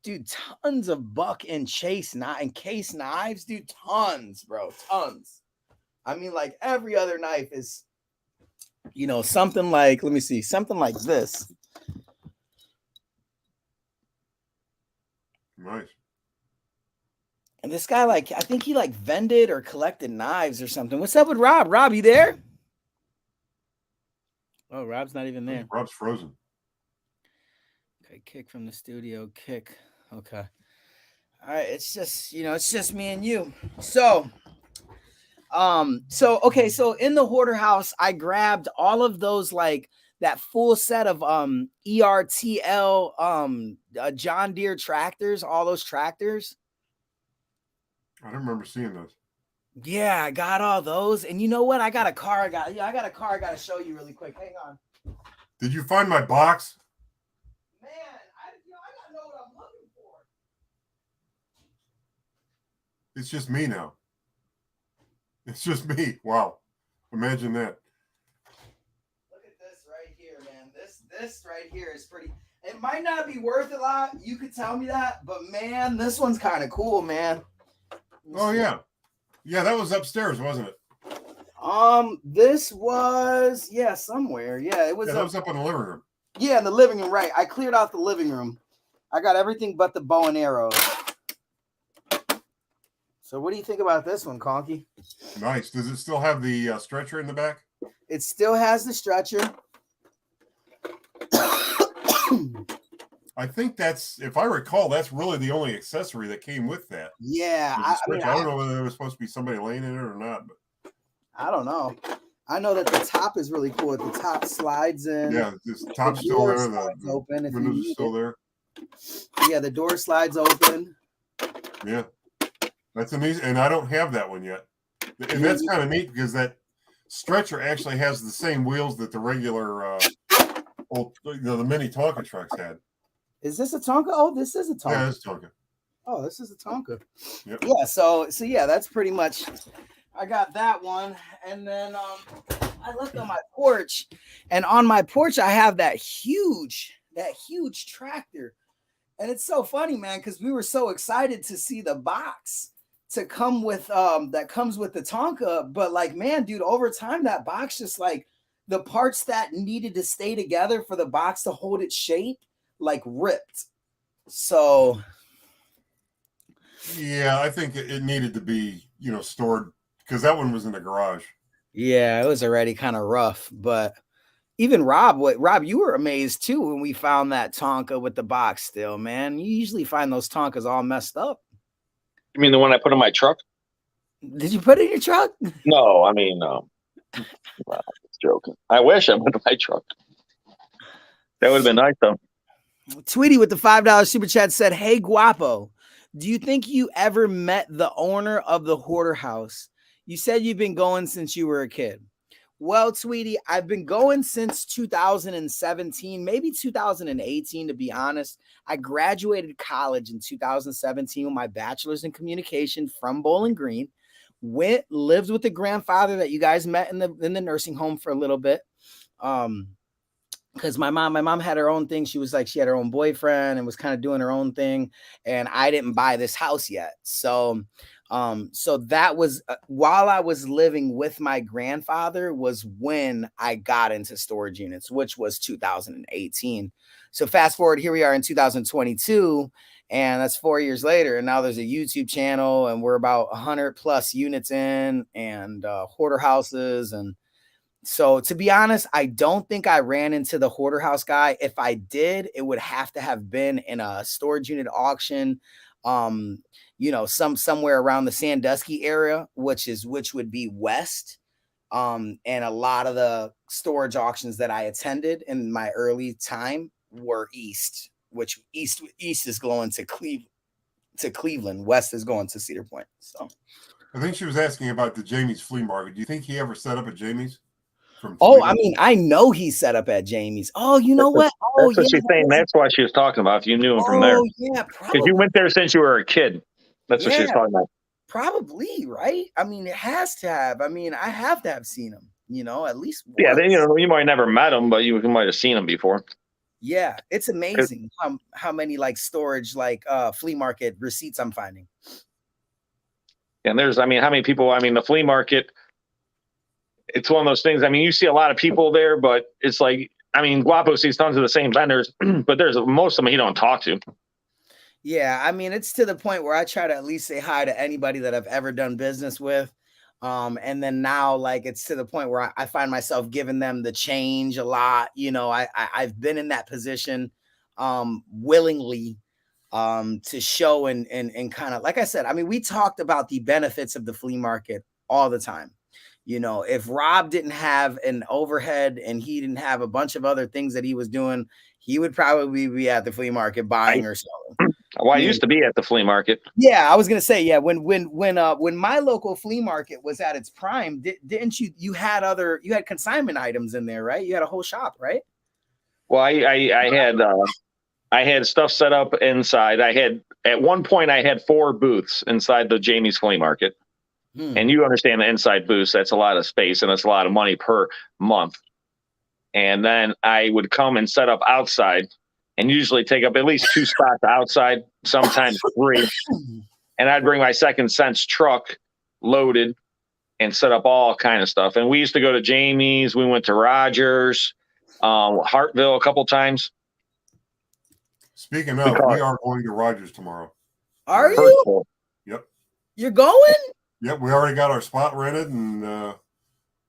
Dude, tons of buck and case knives, dude, tons, bro, tons. I mean, like every other knife is, something like, let me see, something like this. Nice. And this guy, like, I think he like vended or collected knives or something. What's up with Rob? Rob, you there? Oh, Rob's not even there. Rob's frozen. Okay, kick from the studio, kick. Okay. All right, it's just me and you. So so in the hoarder house, I grabbed all of those, like that full set of ERTL John Deere tractors, all those tractors. I don't remember seeing those. Yeah, I got all those. And you know what? I got a car. I got a car I got to show you really quick. Hang on. Did you find my box? Man, I gotta know what I'm looking for. It's just me now. It's just me. Wow. Imagine that. Look at this right here, man. This right here is pretty. It might not be worth a lot. You could tell me that, but man, this one's kind of cool, man. Oh yeah. Yeah, that was upstairs, wasn't it? This was somewhere. Yeah, it was. Yeah, that was up in the living room. Yeah, in the living room, right? I cleared out the living room. I got everything but the bow and arrows. So, what do you think about this one, Conky? Nice. Does it still have the stretcher in the back? It still has the stretcher. I think that's, if I recall, that's really the only accessory that came with that. Yeah, I don't know whether there was supposed to be somebody laying in it or not, but I don't know. I know that the top is really cool. The top slides in. yeah, this top's still there. The open if windows are still there. Yeah, the door slides open. Yeah, that's amazing, and I don't have that one yet. And that's kind of neat because that stretcher actually has the same wheels that the regular the mini Tonka trucks had. Is this a Tonka? Oh, this is a Tonka. Yeah, it's Tonka. Oh, this is a Tonka. Yep. Yeah, so yeah, that's pretty much. I got that one, and then I left on my porch, and on my porch I have that huge tractor, and it's so funny, man, because we were so excited to see the box to come with that comes with the Tonka, but like, man, dude, over time that box just like the parts that needed to stay together for the box to hold its shape like ripped. So yeah, I think it needed to be stored because that one was in the garage. Yeah, it was already kind of rough, but even Rob, you were amazed too when we found that Tonka with the box still, man. You usually find those Tonkas all messed up. You mean the one I put in my truck? Did you put it in your truck? No, I mean, well, I was joking. I wish I put it in my truck. That would have been nice, though. Tweety with the $5 super chat said, "Hey, Guapo, do you think you ever met the owner of the hoarder house? You said you've been going since you were a kid." Well, Tweety, I've been going since 2017, maybe 2018, to be honest. I graduated college in 2017 with my bachelor's in communication from Bowling Green. Lived with the grandfather that you guys met in the nursing home for a little bit. Because my mom had her own thing. She had her own boyfriend and was kind of doing her own thing. And I didn't buy this house yet. So that was while I was living with my grandfather was when I got into storage units, which was 2018. So fast forward, here we are in 2022, and that's 4 years later. And now there's a YouTube channel, and we're about 100 plus units in, and hoarder houses. And so, to be honest, I don't think I ran into the hoarder house guy. If I did, it would have to have been in a storage unit auction, somewhere around the Sandusky area, which would be west. And a lot of the storage auctions that I attended in my early time were east, which east is going to Cleveland. West is going to Cedar Point. So I think she was asking about the Jamie's flea market. Do you think he ever set up at Jamie's? I mean, I know he set up at Jamie's. Oh, you know what? Oh, that's what she's saying. That's why she was talking about. If you knew him from there. Yeah, because you went there since you were a kid. That's what she was talking about. Probably, right? I mean, it has to have. I mean, I have to have seen him. at least Yeah, once. then you might never met them, but you might have seen them before. Yeah, it's amazing how many like storage like flea market receipts I'm finding. And there's, how many people? The flea market. It's one of those things. You see a lot of people there, but it's like, Guapo sees tons of the same vendors, but there's most of them he don't talk to. Yeah, it's to the point where I try to at least say hi to anybody that I've ever done business with. And then now, like, it's to the point where I find myself giving them the change a lot. I've been in that position willingly to show and kind of, like I said, we talked about the benefits of the flea market all the time. If Rob didn't have an overhead and he didn't have a bunch of other things that he was doing, he would probably be at the flea market buying or selling. Well, I used to be at the flea market. Yeah, I was gonna say, yeah. When my local flea market was at its prime, didn't you? You had consignment items in there, right? You had a whole shop, right? Well, I had stuff set up inside. At one point I had 4 booths inside the Jamie's flea market. And you understand the inside booths, that's a lot of space and it's a lot of money per month. And then I would come and set up outside and usually take up at least 2 spots outside, sometimes 3. And I'd bring my Second Sense truck loaded and set up all kind of stuff. And we used to go to Jamie's. We went to Rogers, Hartville a couple times. Speaking of, we are going to Rogers tomorrow. Are you? Yep. You're going? Yep, we already got our spot rented, and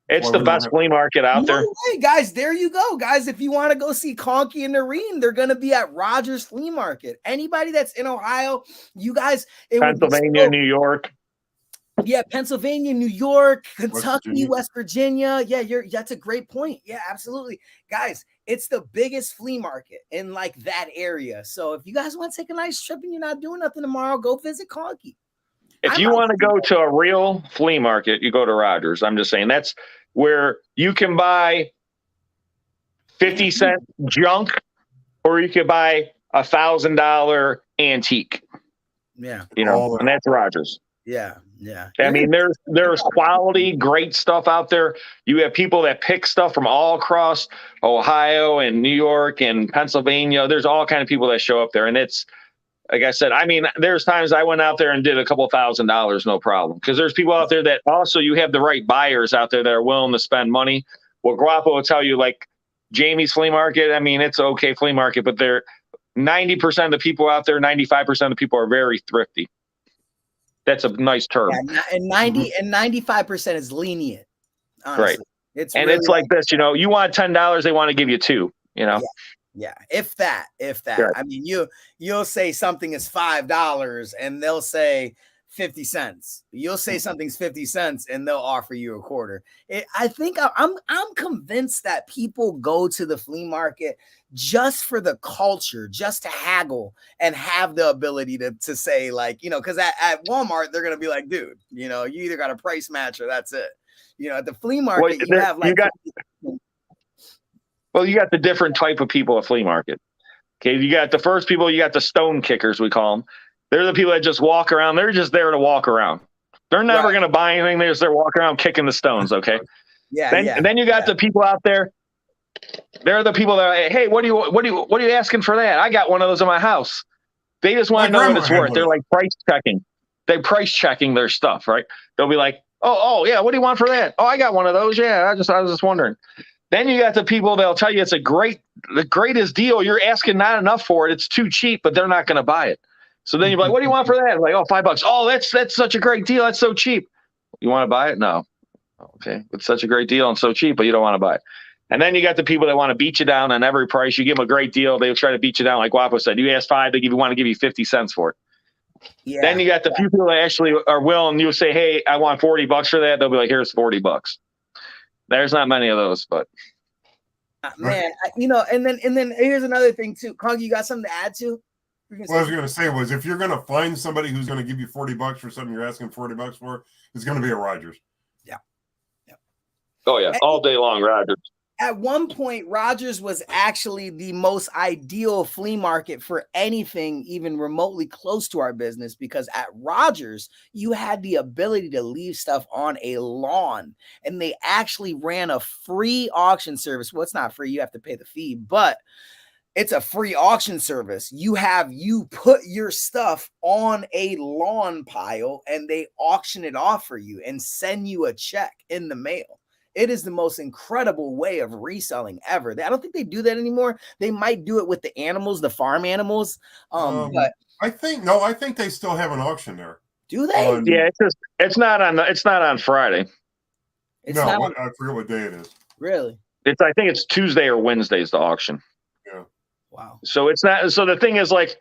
it's the best flea market out there. Hey guys, there you go, guys. If you want to go see Conky and Noreen, they're going to be at Rogers Flea Market. Anybody that's in Ohio, you guys, Pennsylvania, New York. Yeah, Pennsylvania, New York, Kentucky, West Virginia. Yeah, that's a great point. Yeah, absolutely. Guys, it's the biggest flea market in like that area. So if you guys want to take a nice trip and you're not doing nothing tomorrow, go visit Conky. If you want to go to a real flea market, you go to Rogers. I'm just saying that's where you can buy 50-cent junk, or you could buy $1,000 antique. Yeah, and that's Rogers. Yeah, yeah. There's quality, great stuff out there. You have people that pick stuff from all across Ohio and New York and Pennsylvania. There's all kind of people that show up there, and it's. Like I said, there's times I went out there and did a couple $1,000s, no problem. Because there's people out there that also you have the right buyers out there that are willing to spend money. Well, Guapo will tell you, like Jamie's flea market, it's okay flea market, but 90% of the people out there, 95% of the people are very thrifty. That's a nice term. Yeah, and 95% is lenient. Honestly. Right. It's like this, you want $10, they want to give you $2, Yeah, if that. Sure. You'll say something is $5 and they'll say 50 cents. You'll say something's 50 cents and they'll offer you a quarter. I think I'm convinced that people go to the flea market just for the culture, just to haggle and have the ability to say, like, because at Walmart they're gonna be like, dude, you either got a price match or that's it. At the flea market you have like. Well, you got the different type of people at flea market. Okay, you got the first people, you got the stone kickers, we call them. They're the people that just walk around. They're just there to walk around. They're never going to buy anything. They're just there walking around kicking the stones, okay? And then you got the people out there. They're the people that are, hey, what are you asking for that? I got one of those in my house. They just want to know what it's worth. They're like price checking. They're price checking their stuff, right? They'll be like, oh yeah, what do you want for that? Oh, I got one of those. Yeah, I was just wondering. Then you got the people that'll tell you it's the greatest deal. You're asking not enough for it. It's too cheap, but they're not going to buy it. So then you're like, what do you want for that? Like, $5. Oh, that's such a great deal. That's so cheap. You want to buy it? No. Okay. It's such a great deal and so cheap, but you don't want to buy it. And then you got the people that want to beat you down on every price. You give them a great deal. They'll try to beat you down. Like Guapo said, you ask $5, they want to give you 50 cents for it. Yeah. Then you got the people that actually are willing. You say, hey, I want $40 for that. They'll be like, here's $40. There's not many of those, but man, and then here's another thing too. Conky, you got something to add to? What I was going to say was, if you're going to find somebody who's going to give you $40 for something you're asking $40 for, it's going to be a Rogers. Yeah. Oh yeah, all day long, Rogers. At one point, Rogers was actually the most ideal flea market for anything even remotely close to our business, because at Rogers, you had the ability to leave stuff on a lawn, and they actually ran a free auction service. Well, it's not free, you have to pay the fee, but it's a free auction service. You put your stuff on a lawn pile and they auction it off for you and send you a check in the mail. It is the most incredible way of reselling ever. I don't think they do that anymore. They might do it with the animals, the farm animals. But I think they still have an auction there. Do they? Yeah, it's not on Friday. I forget what day it is. Really? I think it's Tuesday or Wednesday's the auction. Yeah. Wow. So it's not. So the thing is, like,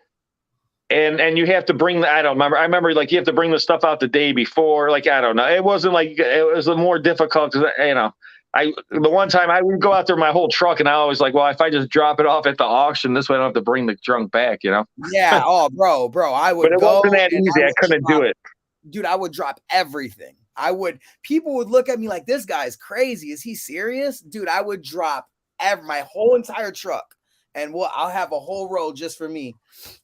and you have to bring I don't remember. I remember, like, you have to bring the stuff out the day before. Like, I don't know. It wasn't like, it was more difficult because, the one time I would go out there with my whole truck, and I always like, well, if I just drop it off at the auction, this way I don't have to bring the trunk back. Yeah. Oh, bro, I would. But it wasn't that easy. I couldn't do it. Dude, I would drop everything. People would look at me like, this guy's crazy. Is he serious? Dude, I would drop my whole entire truck, and I'll have a whole row just for me,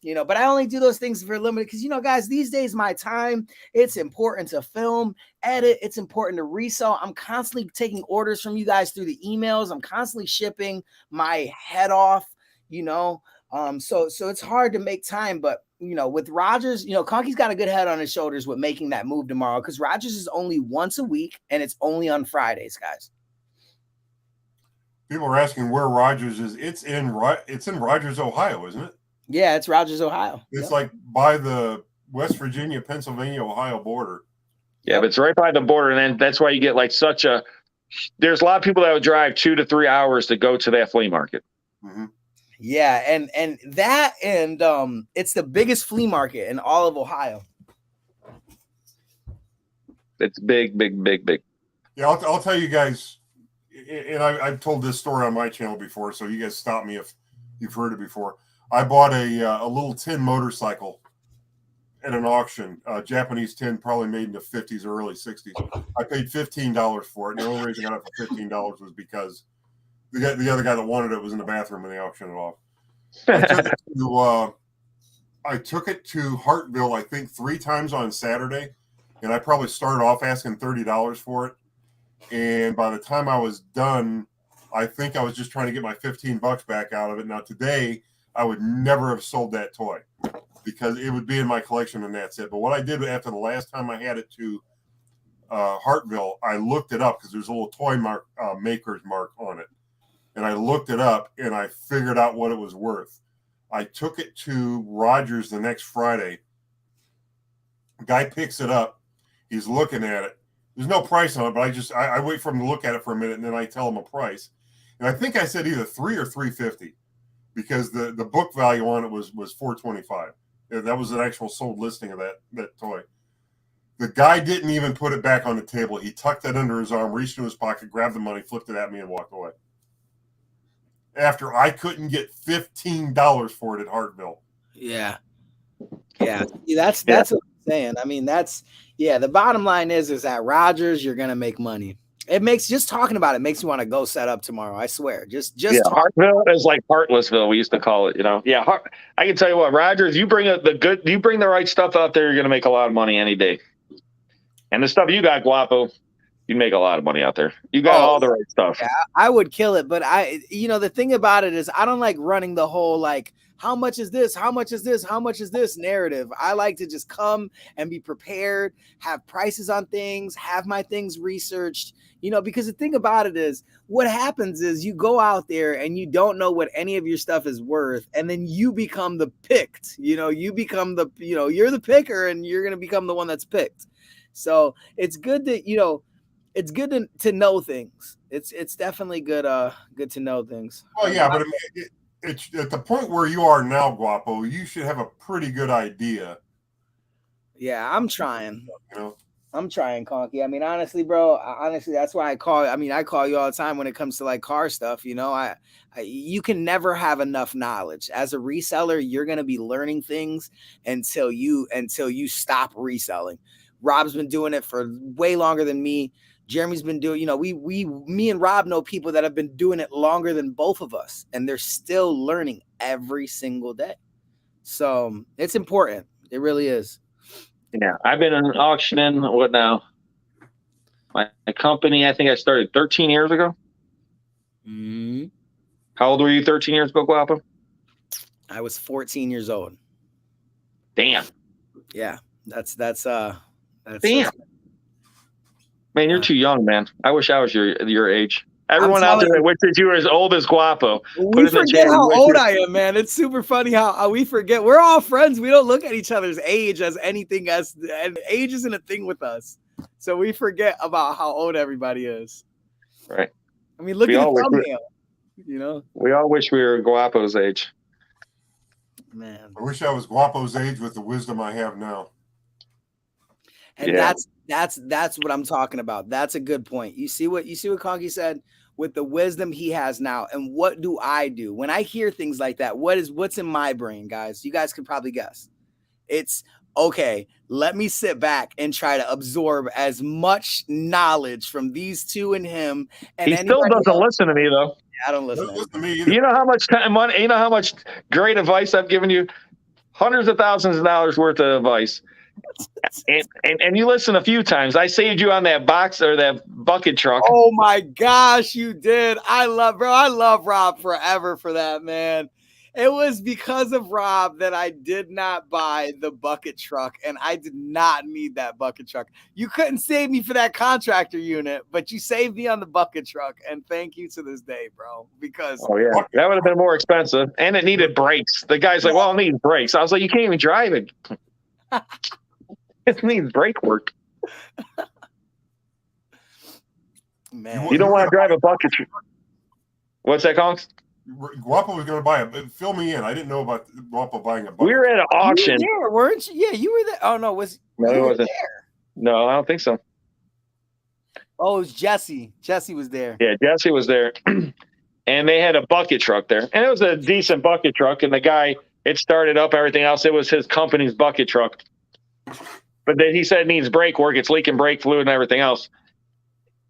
but I only do those things for limited because, guys, these days, my time, it's important to film, edit. It's important to resell. I'm constantly taking orders from you guys through the emails. I'm constantly shipping my head off, so it's hard to make time, but with Rogers, Conky's got a good head on his shoulders with making that move tomorrow, because Rogers is only once a week and it's only on Fridays, guys. People are asking where Rogers is. It's in Rogers, Ohio, isn't it? Yeah, it's Rogers, Ohio. It's like by the West Virginia, Pennsylvania, Ohio border. Yeah, but it's right by the border, and then that's why you get like there's a lot of people that would drive 2 to 3 hours to go to that flea market. Mm-hmm. Yeah, and it's the biggest flea market in all of Ohio. It's big, big, big, big. Yeah, I'll tell you guys, and I've told this story on my channel before, so you guys stop me if you've heard it before. I bought a little tin motorcycle at an auction, Japanese tin, probably made in the 50s or early 60s. I paid $15 for it, and the only reason I got it for $15 was because the other guy that wanted it was in the bathroom when they auctioned it off. I took it to Hartville, I think 3 times on Saturday, and I probably started off asking $30 for it. And by the time I was done, I think I was just trying to get my $15 back out of it. Now today, I would never have sold that toy because it would be in my collection and that's it. But what I did after the last time I had it to Hartville, I looked it up because there's a little toy maker's mark on it. And I looked it up and I figured out what it was worth. I took it to Rogers the next Friday. Guy picks it up. He's looking at it. There's no price on it, but I wait for him to look at it for a minute and then I tell him a price. And I think I said either $3 or $3.50 because the book value on it was $4.25. That was an actual sold listing of that toy. The guy didn't even put it back on the table. He tucked it under his arm, reached into his pocket, grabbed the money, flipped it at me, and walked away. After I couldn't get $15 for it at Hartville. Yeah. That's what I'm saying. I mean, the bottom line is at Rogers, you're gonna make money. It makes just talking about it makes me want to go set up tomorrow. I swear. Hartville is like Heartlessville, we used to call it. Yeah. I can tell you what, Rogers, you bring the right stuff out there, you're gonna make a lot of money any day. And the stuff you got, Guapo, you make a lot of money out there. You got all the right stuff. Yeah, I would kill it, but the thing about it is I don't like running the whole like, how much is this? How much is this? How much is this narrative? I like to just come and be prepared, have prices on things, have my things researched, because the thing about it is what happens is you go out there and you don't know what any of your stuff is worth. And then you become the picked, you become you're the picker and you're going to become the one that's picked. So it's good that, it's good to know things. It's definitely good to know things. Oh yeah, but I mean, it's at the point where you are now, Guapo. You should have a pretty good idea. Yeah, I'm trying. I'm trying, Conky. I mean, honestly, bro. That's why I call you all the time when it comes to like car stuff. You can never have enough knowledge. As a reseller, you're gonna be learning things until you stop reselling. Rob's been doing it for way longer than me. Jeremy's been doing, you know, me and Rob know people that have been doing it longer than both of us, and they're still learning every single day. So it's important. It really is. Yeah, I've been auctioning. What now? My company, I think I started 13 years ago. Mm-hmm. How old were you 13 years ago, Guapo? I was 14 years old. Damn. Yeah, that's Damn. Man, you're too young, man. I wish I was your age. Everyone out there that wishes you were as old as Guapo. We forget how old I am, man. It's super funny how we forget. We're all friends. We don't look at each other's age as anything else. And age isn't a thing with us. So we forget about how old everybody is. Right. I mean, look at the thumbnail. You know? We all wish we were Guapo's age. Man. I wish I was Guapo's age with the wisdom I have now. And that's what I'm talking about. That's a good point. You see what Conky said with the wisdom he has now. And what do I do when I hear things like that? What's in my brain, guys? You guys could probably guess. It's okay. Let me sit back and try to absorb as much knowledge from these two and him. And he still doesn't listen to me though. Yeah, I don't listen to me either. You know how much time, money, you know how much great advice I've given you? Hundreds of thousands of dollars worth of advice. And you listen a few times. I saved you on that box or that bucket truck. Oh my gosh, you did. I love Rob forever for that, man. It was because of Rob that I did not buy the bucket truck, and I did not need that bucket truck. You couldn't save me for that contractor unit, but you saved me on the bucket truck, and thank you to this day, bro. Because that would have been more expensive, and it needed brakes. The guy's like, "Well, it needs brakes." I was like, "You can't even drive it. It needs brake work." Man, you don't want to drive a bucket truck. What's that, Conks? Guapo was going to buy it. Fill me in. I didn't know about Guapo buying a bucket. We were at an auction. You were there, weren't you? Yeah, you were there. Oh, no. No, it wasn't. There? No, I don't think so. Oh, it was Jesse. Jesse was there. Yeah, Jesse was there. And they had a bucket truck there. And it was a decent bucket truck. And the guy, it started up, everything else. It was his company's bucket truck. But then he said it needs brake work. It's leaking brake fluid and everything else.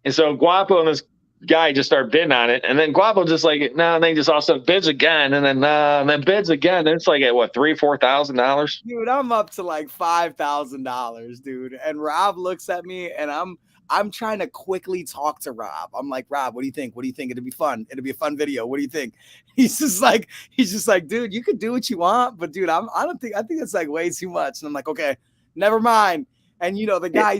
And so Guapo and this guy just started bidding on it, and then Guapo just like, no, and they just also bids again, and then bids again. And it's like at what, $3,000-$4,000? Dude, I'm up to like $5,000, dude. And Rob looks at me, and I'm trying to quickly talk to Rob. I'm like, Rob, what do you think? What do you think? It'll be fun. It'll be a fun video. What do you think? He's just like, dude, you could do what you want, but dude, I think it's like way too much. And I'm like, okay, never mind. And, you know, the guy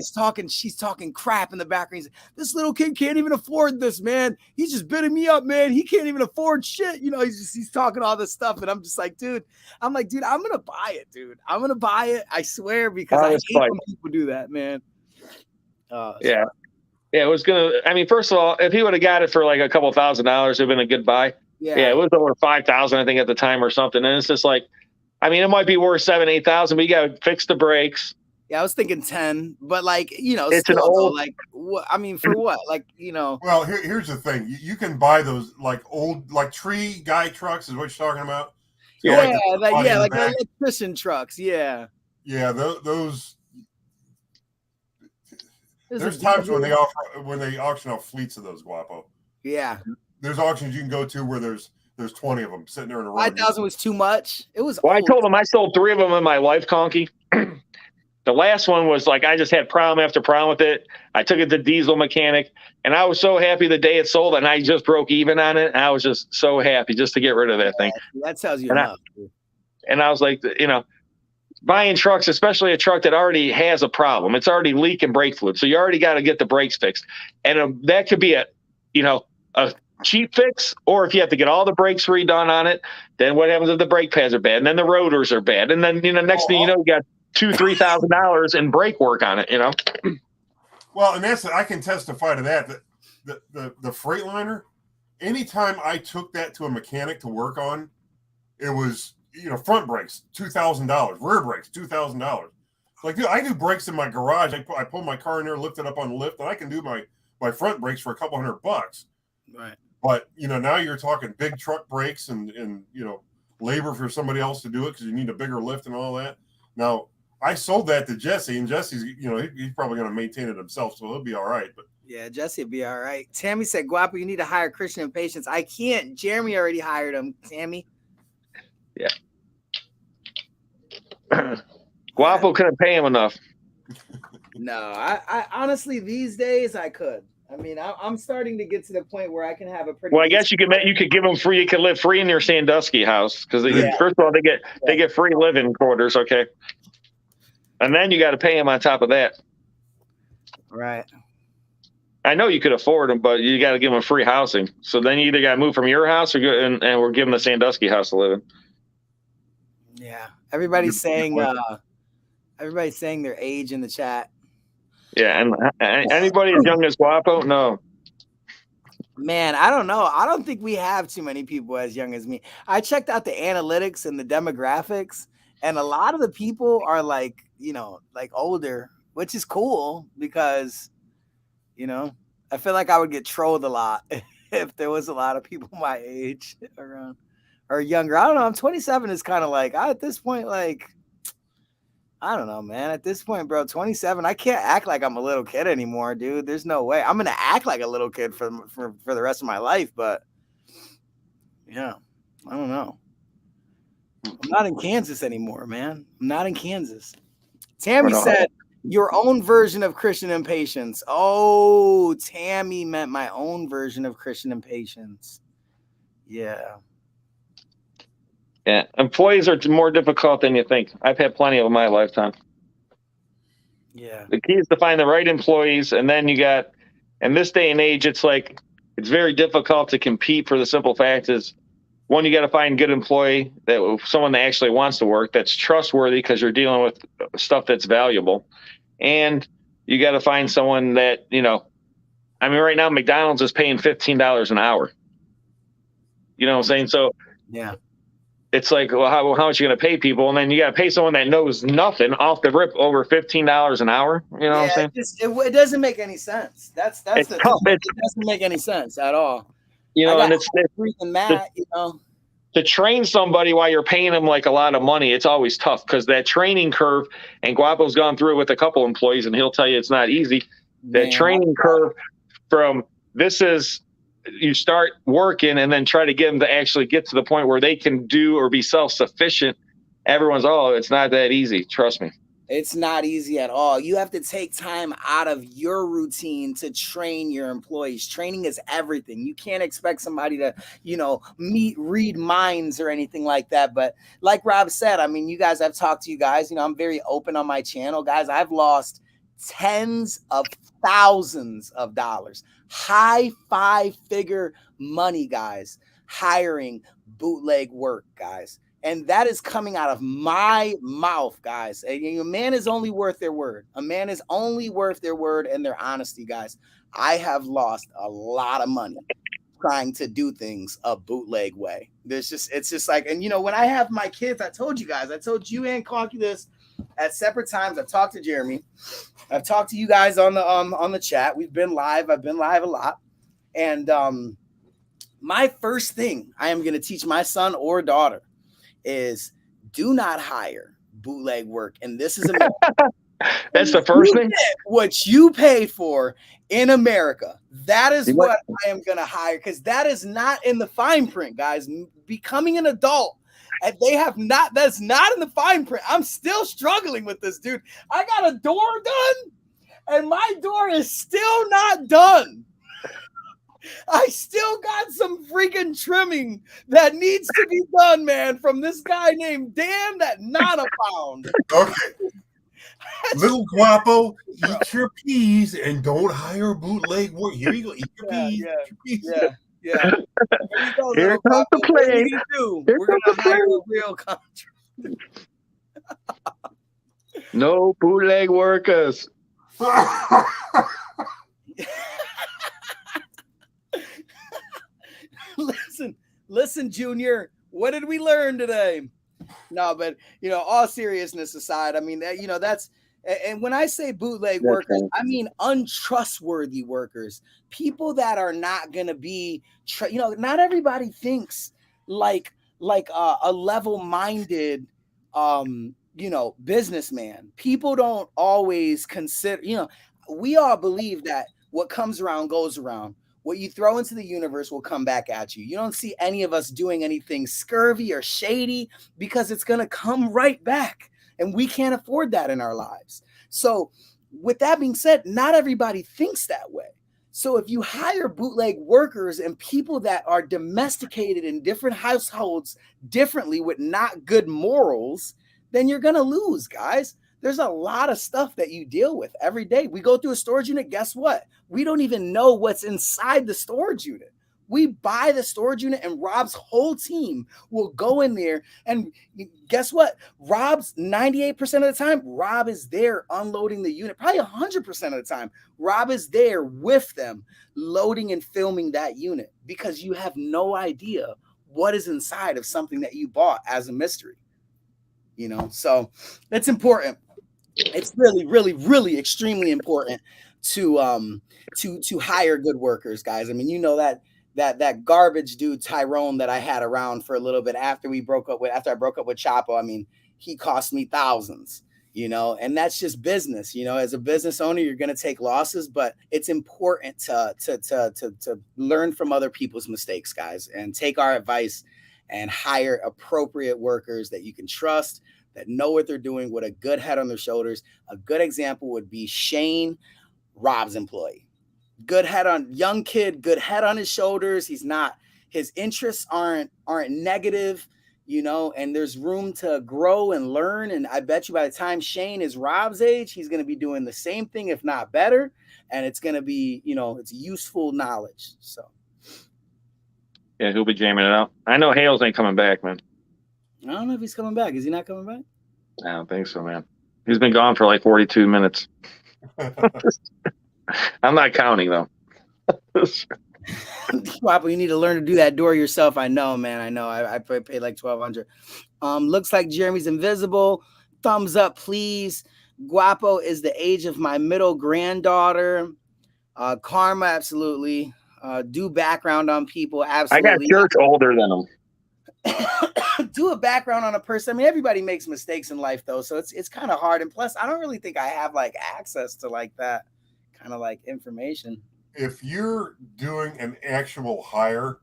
she's talking crap in the background. He's like, this little kid can't even afford this, man. He's just bidding me up, man. He can't even afford shit. You know, he's talking all this stuff. And I'm just like, dude, I'm going to buy it, dude. I'm going to buy it. I swear, because I hate when people do that, man. Yeah. Yeah, it was going to, I mean, first of all, if he would have got it for like a couple $1,000, it'd have been a good buy. Yeah, it was over 5,000, I think, at the time or something. And it's just like, I mean, it might be worth 7,000-8,000, but you got to fix the brakes. Yeah, I was thinking 10, but like, you know, it's still, an old, like, what? I mean, for what? Like, you know. Well, here's the thing: you can buy those like old, like tree guy trucks, is what you're talking about. So like electrician trucks. Yeah. Yeah, those. There's times when they auction off fleets of those, Guapo. Yeah. There's auctions you can go to where there's 20 of them sitting there in a row. 5,000 was too much. It was. Well, I told him I sold 3 of them in my life, Conky. The last one was like, I just had problem after problem with it. I took it to diesel mechanic, and I was so happy the day it sold, and I just broke even on it. And I was just so happy just to get rid of that thing. That tells you enough. And I was like, you know, buying trucks, especially a truck that already has a problem. It's already leaking brake fluid. So you already got to get the brakes fixed. And that could be a cheap fix, or if you have to get all the brakes redone on it, then what happens if the brake pads are bad? And then the rotors are bad. And then, you know, next thing you know, you got $2,000-$3,000 in brake work on it, you know? Well, and I can testify to that. The Freightliner, anytime I took that to a mechanic to work on, it was, you know, front brakes, $2,000, rear brakes, $2,000. Like, dude, I do brakes in my garage. I pull my car in there, lift it up on the lift, and I can do my front brakes for a couple $100. Right. But, you know, now you're talking big truck brakes and you know, labor for somebody else to do it because you need a bigger lift and all that. Now, I sold that to Jesse, and Jesse's, he's probably going to maintain it himself, so he'll be all right. But yeah, Jesse will be all right. Tammy said, Guapo, you need to hire Christian and Patience. I can't. Jeremy already hired him, Tammy. Yeah. Guapo couldn't pay him enough. No, I honestly, these days I could. I mean, I'm starting to get to the point where I can have a pretty. Well, I guess you could give them free. You could live free in your Sandusky house because first of all they get free living quarters. Okay, and then you got to pay them on top of that. Right. I know you could afford them, but you got to give them free housing. So then you either got to move from your house or and we're giving the Sandusky house to live in. Yeah, everybody's saying their age in the chat. Yeah, and anybody as young as Guapo? No. Man, I don't know. I don't think we have too many people as young as me. I checked out the analytics and the demographics, and a lot of the people are like older, which is cool because, I feel like I would get trolled a lot if there was a lot of people my age around or younger. I don't know. I'm 27 is kind of like, at this point, like, I don't know, man. At this point, bro, 27, I can't act like I'm a little kid anymore, dude. There's no way. I'm going to act like a little kid for the rest of my life, but yeah, I don't know. I'm not in Kansas anymore, man. I'm not in Kansas. Tammy said your own version of Christian Impatience. Oh, Tammy meant my own version of Christian Impatience. Yeah. Yeah, employees are more difficult than you think. I've had plenty of in my lifetime. Yeah. The key is to find the right employees, and then you got, in this day and age, it's very difficult to compete for the simple fact is, one, you got to find good employee, someone that actually wants to work, that's trustworthy because you're dealing with stuff that's valuable, and you got to find someone that right now McDonald's is paying $15 an hour. You know what I'm saying? So yeah. It's like, well, how much are you going to pay people? And then you got to pay someone that knows nothing off the rip over $15 an hour. You know what I'm saying? It doesn't make any sense. That's it's the tough. It doesn't make any sense at all. And it's Matt, to train somebody while you're paying them like a lot of money. It's always tough because that training curve, and Guapo's gone through it with a couple employees, and he'll tell you it's not easy. That training curve from you start working and then try to get them to actually get to the point where they can do or be self-sufficient. Everyone's, it's not that easy. Trust me. It's not easy at all. You have to take time out of your routine to train your employees. Training is everything. You can't expect somebody to, read minds or anything like that. But like Rob said, I mean, I've talked to you guys, I'm very open on my channel, guys. I've lost tens of thousands of dollars, high 5-figure money, guys, hiring bootleg work, guys. And that is coming out of my mouth, guys. A man is only worth their word. A man is only worth their word and their honesty, guys. I have lost a lot of money trying to do things a bootleg way. It's just like, and when I have my kids, I told you and Conky this at separate times. I've talked to Jeremy. I've talked to you guys on the chat. We've been live. I've been live a lot. And my first thing I am going to teach my son or daughter is do not hire bootleg work. And this is America. That's the first thing. What you paid for in America, that is what I am going to hire, because that is not in the fine print, guys. Becoming an adult, and that's not in the fine print. I'm still struggling with this, dude. I got a door done, and my door is still not done. I still got some freaking trimming that needs to be done, man, from this guy named Dan, that not a pound. Okay. Little Guapo, eat your peas and don't hire bootleg work. Here you go. Eat your peas. Yeah. Here you go, Here comes the play. We're going to hire a real contract. No bootleg workers. Listen, Junior, what did we learn today? No, but all seriousness aside, I mean, that's, and when I say bootleg workers, I mean untrustworthy workers, people that are not going to be, not everybody thinks like a level-minded businessman. People don't always consider, we all believe that what comes around goes around. What you throw into the universe will come back at you. You don't see any of us doing anything scurvy or shady because it's going to come right back. And we can't afford that in our lives. So with that being said, not everybody thinks that way. So if you hire bootleg workers and people that are domesticated in different households differently with not good morals, then you're going to lose, guys. There's a lot of stuff that you deal with every day. We go through a storage unit. Guess what? We don't even know what's inside the storage unit. We buy the storage unit and Rob's whole team will go in there. And guess what? Rob's 98% of the time, Rob is there unloading the unit. Probably 100% of the time, Rob is there with them loading and filming that unit because you have no idea what is inside of something that you bought as a mystery. So it's important. It's really, really, really extremely important to hire good workers, guys. I mean, that garbage dude Tyrone that I had around for a little bit after I broke up with Chapo. I mean, he cost me thousands, and that's just business. As a business owner, you're going to take losses, but it's important to learn from other people's mistakes, guys, and take our advice and hire appropriate workers that you can trust, that know what they're doing with a good head on their shoulders. A good example would be Shane, Rob's employee. Good head on, young kid, good head on his shoulders. His interests aren't negative, and there's room to grow and learn. And I bet you by the time Shane is Rob's age, he's going to be doing the same thing, if not better. And it's going to be, it's useful knowledge. So. Yeah, he'll be jamming it out. I know Hales ain't coming back, man. I don't know if he's coming back. Is he not coming back? I don't think so, man. He's been gone for like 42 minutes. I'm not counting, though. Papa, you need to learn to do that door yourself. I know, man. I know. I paid like $1,200. Looks like Jeremy's invisible. Thumbs up, please. Guapo is the age of my middle granddaughter. Karma, absolutely. Do background on people, absolutely. I got church older than him. Do a background on a person. I mean, everybody makes mistakes in life, though, so it's kind of hard. And plus, I don't really think I have like access to like that kind of like information. If you're doing an actual hire,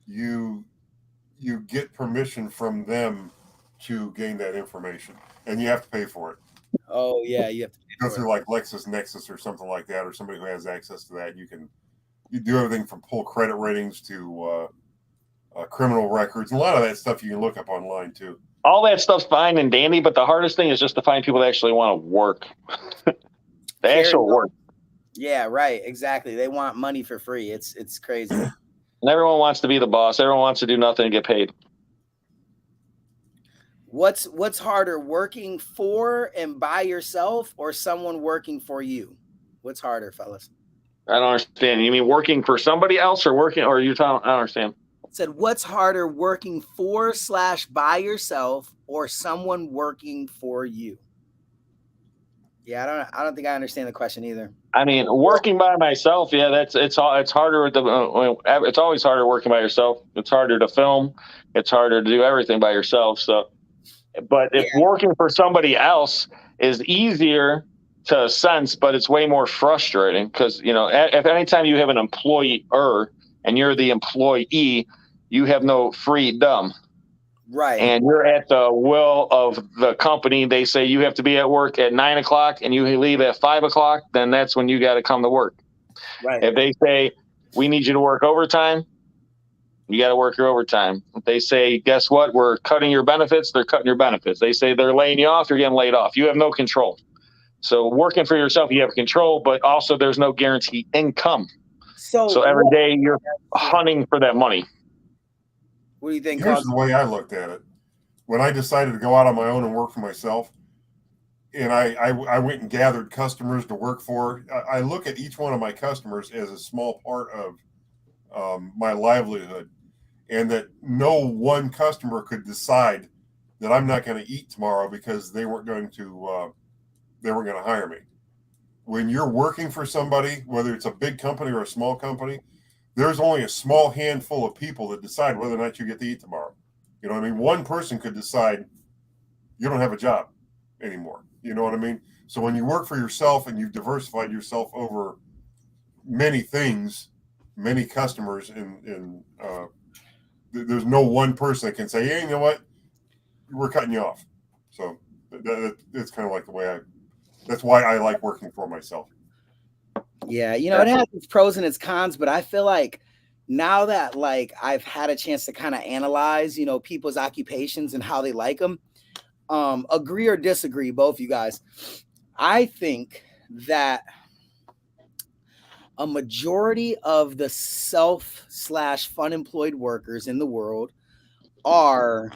you get permission from them to gain that information, and you have to pay for it. Oh yeah, you have to go through like LexisNexis or something like that, or somebody who has access to that. You do everything from pull credit ratings to criminal records. And a lot of that stuff you can look up online too. All that stuff's fine and dandy, but the hardest thing is just to find people that actually want to work. The actual work. Yeah, right. Exactly. They want money for free. It's crazy. And everyone wants to be the boss. Everyone wants to do nothing and get paid. What's harder, working for and by yourself or someone working for you? What's harder, fellas? I don't understand. You mean working for somebody else or working, or you talking? I don't understand. Said, what's harder, working for / by yourself or someone working for you? Yeah, I don't think I understand the question either. I mean, working by myself, yeah, it's harder. It's always harder working by yourself. It's harder to film. It's harder to do everything by yourself. So, but if working for somebody else is easier to sense, but it's way more frustrating because if anytime you have an employer and you're the employee, you have no freedom. Right. And you're at the will of the company. They say you have to be at work at 9 o'clock and you leave at 5 o'clock, then that's when you got to come to work. Right. If they say, we need you to work overtime, you got to work your overtime. If they say, guess what, we're cutting your benefits, they're cutting your benefits. They say they're laying you off, you're getting laid off. You have no control. So working for yourself, you have control, but also there's no guaranteed income. So every day you're hunting for that money. What do you think? Here's the way I looked at it. When I decided to go out on my own and work for myself, and I went and gathered customers to work for, I look at each one of my customers as a small part of my livelihood, and that no one customer could decide that I'm not going to eat tomorrow because they weren't going to hire me. When you're working for somebody, whether it's a big company or a small company, there's only a small handful of people that decide whether or not you get to eat tomorrow. You know what I mean? One person could decide you don't have a job. anymore. You know what I mean? So when you work for yourself and you've diversified yourself over many things, many customers, and there's no one person that can say, hey, you know what, we're cutting you off. So that's kind of like the way that's why I like working for myself. Yeah, you know, it has its pros and its cons, but I feel like now that like I've had a chance to kind of analyze, you know, people's occupations and how they like them, agree or disagree, both you guys, I think that a majority of the self/fun employed workers in the world are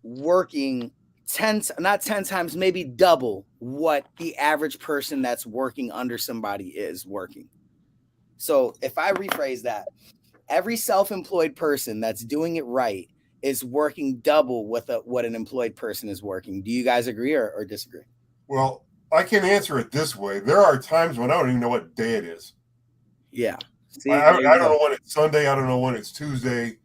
working not 10 times, maybe double what the average person that's working under somebody is working. So if I rephrase that, every self-employed person that's doing it right is working double what an employed person is working. Do you guys agree or disagree? Well, I can answer it this way. There are times when I don't even know what day it is. Yeah. See, I don't know when it's Sunday. I don't know when it's Tuesday.